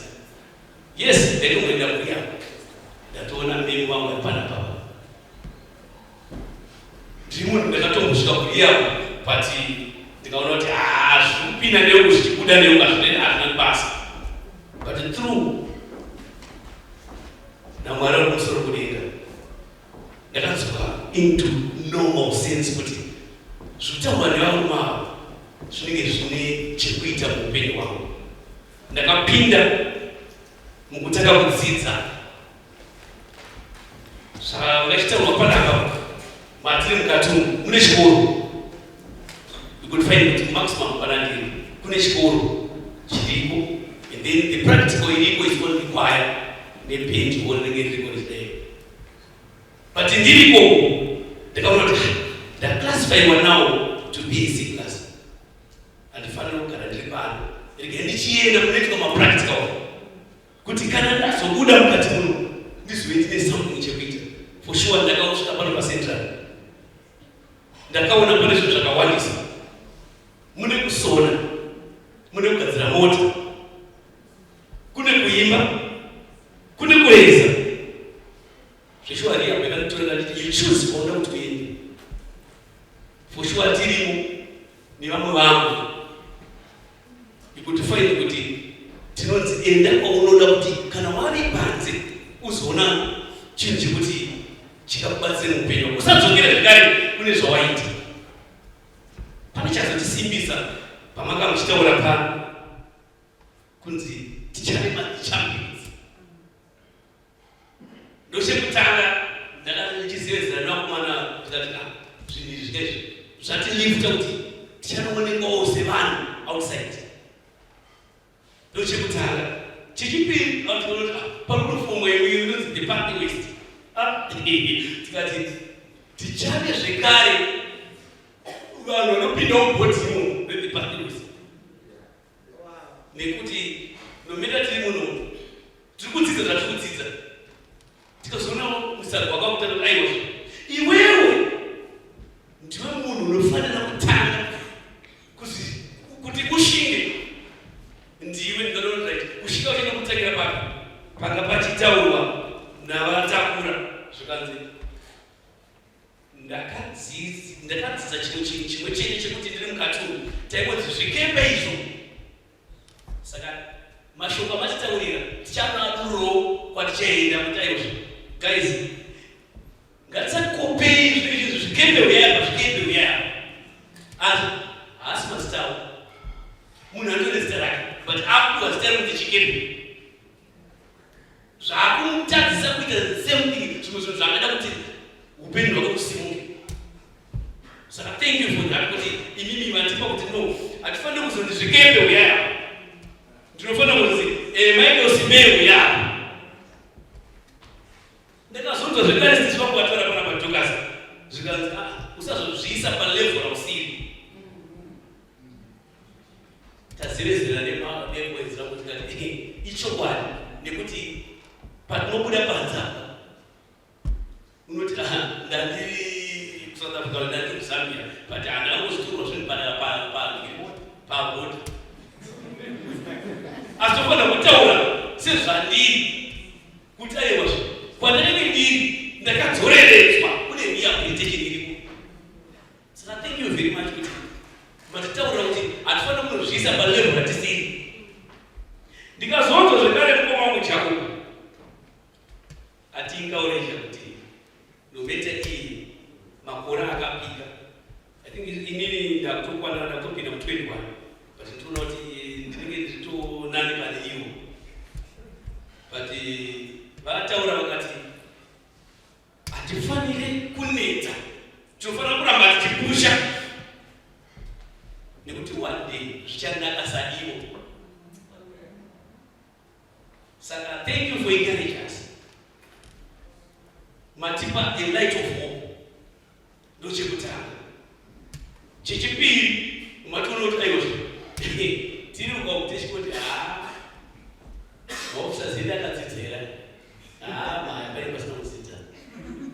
Yes, ndaitongoenda kuriapo ndatoona mbeu vangu vari panapa. Ndiri munhu ndakatombosvika kuriapo but ndikaona kuti zvirikupinda neuku zvichibuda neuku hazvina nebasa. But through naMwari ari kumusoro kudenga ndakadzoka into normal sense kuti zvitaurwa nevarume avo zvinenge zvine chekuita muupenyu hwangu. Ndakapinda mukutanga kudzidza zvakachitaurwa panapa matiri mukati mune chikoro. You could find kuti maximum panandiri kune chikoro chiriko and then the practical iriko is only choir nependi rinenge ririko today. But ndiriko ndakaona kuti ndaclassifyiwa now to be a C class. Andifanira kugara ndiri pano rege ndichienda kunoitwa mapractical kuti kana ndazobuda mukati muno ndizove ndine something chekuita. For sure ndakasvika pano paCentral ndakaona pane zvinhu zvakawandisa. Mune kusona, mune kugadzira mota, kune kuimba, kune kuedza. Zveshuwa riya kwakatotora kuti you choose kwaunda kuti uende. For sure tirimo nevamwe vangu ikutifai kuti tinonzi enda kwaunoda kuti kana wari panze uzoona chinhu chekuti chikakubatsira muupenyu. Usadzokera zvakare kune zvawaita. Pane chazotisimbisa pamanga muchitaura pano kunzi tichave champions. Ndochekutanga ndakachizevedzera nevakomana tikati zvinhu izvi zvinezvi zvatilifta kuti tichanoonekwawo sevanhu outside. Ndochekutanga. Chechipiri tikaona parufomo inonzi the Pathway West. Tikati tichave zvekare vanhu vanopinda mubhodhimo the Pathway West. Nekuti nomenda tiri muno tiri kudzidza zvatiri kudzidza tikazoonawo musaga wakakutana kuti aiwa iwewe ndiwe munhu unofanira kutanga kuti ushinge. Ndiwe ndinoona kuti kushinga uchienda kutangira papi panga pachitaurwa navatakura zvikanzi ndakadzidza chimwe chete chekuti ndiri mukati umu taimodzi zvikepe izvo. Saka mashoko amachitaurira tichanaduro kwatichaenda kuti aizvo guys ngatisakopei zvinhu zvikepe uyapa zvikepe uyapa asi haasi mazitawo munhu andone zita rake but akuwa zita rekuti chikepe zvakumutadzisa kuita same thing zvimwe zvinhu zvangada kuti upenyu hwake husimuke. Saka thank you for that kuti imimi matipa kuti no hatifaniri kuzonzi zvikepe uyapa ndinofanira kunzi maidosimbeu uyapa. Ndakazonzwa zvekare sitichiva kuvatora pana padhokasi zvikanzi usazozviisa palevel rausiri. Tazevezera nemwedzira kuti kati ichokwadi nekuti patinobuda panza unoti ndandiri kuSouth Africa ndandiri kuZambia but handangozvitorwa zvinhu pabhodha. Asi tofanira kutaura sezvandiri kuti aiwa kwandanenge ndiri ndakadzoreredzwa kune rehabilitation iripo. Saka thank you very much kuti matitaura kuti hatifanira kunozviisa palevel ratisiri. Ndikazonzwa zvekare mukoma wangu Jacob atingaoresha kuti nometa iyi makore akapika. I think inini ndakutokwana ndakutopinda mu21 but ndinoona kuti ndinenge nditonani pane iwo but vataura vakati hatifanire kuneta tinofanira kuramba tichipusha nekuti one day zvichanaka saivo. Saka thank you for encouraging us. Matipa a light of hope. Ndochekutanga. Chechipiri matoona kuti aiwa tiri ukauteshi kuti maofisa zedu akadzidzira maya pasina kudzidza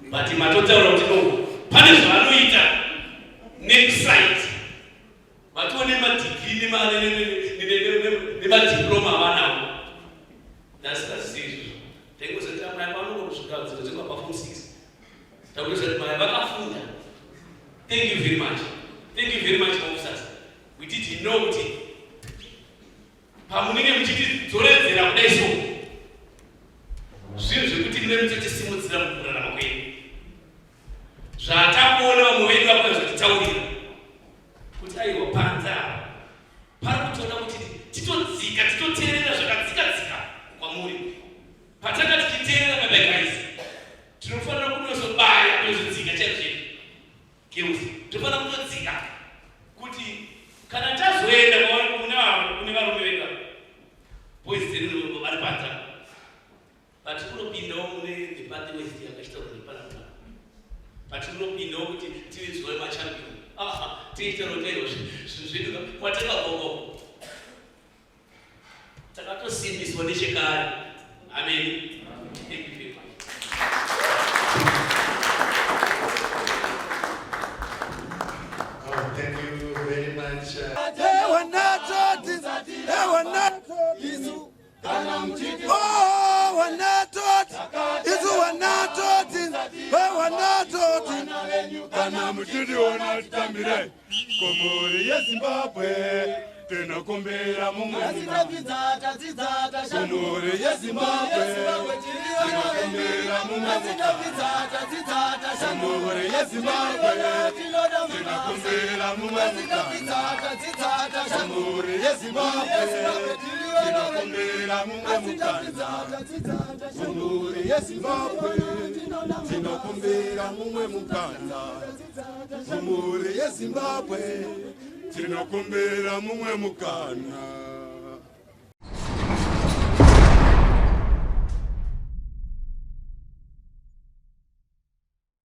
but matotaura kuti no pane zvavanoita nekusite matoone madigiri nemadiploma avanawo ndasikazizizvo taingozati maya vanongosvika dziro dzekwapaform 6 takutoziva kuti maya vakafunda. Thank you very much. Thank you very much officers. We did know kuti pamunenge muchitidzoredzera kudai so zvinhu zvekuti mune muchitisimudzira mukurarama kwenyu zvatakuona vamwe vedu vakazotitaurira kuti aiwa panza pari kutoona kuti titodzika titoteerera zvakadzikadzika kwamuri patanga tichiteerera mabaikaisi tinofanira kunozobaya kunozvidzika chaizvo keusi tinofanira kutodzika kuti kana tazoenda kune varume vedu boys dzedu vari panza but kunopindawo mune the Pathway West yakachitaura nepanapa but tinopinda kuti tividzwe machampion. Tiite rotero zvinhu kwatakabvoko. Takatosimbiswa nechekare. Amen. Thank you very much. Oh, thank you very much. Komori ya Zimbabwe tena kumbera mumwe Komori ya Zimbabwe tena kumbera mumwe Komori ya Zimbabwe tena kumbera mumwe Komori ya Zimbabwe tena kumbera mumwe Komori ya Zimbabwe tena kumbera mumwe Komori ya Zimbabwe tinokumbira mumwe mukana.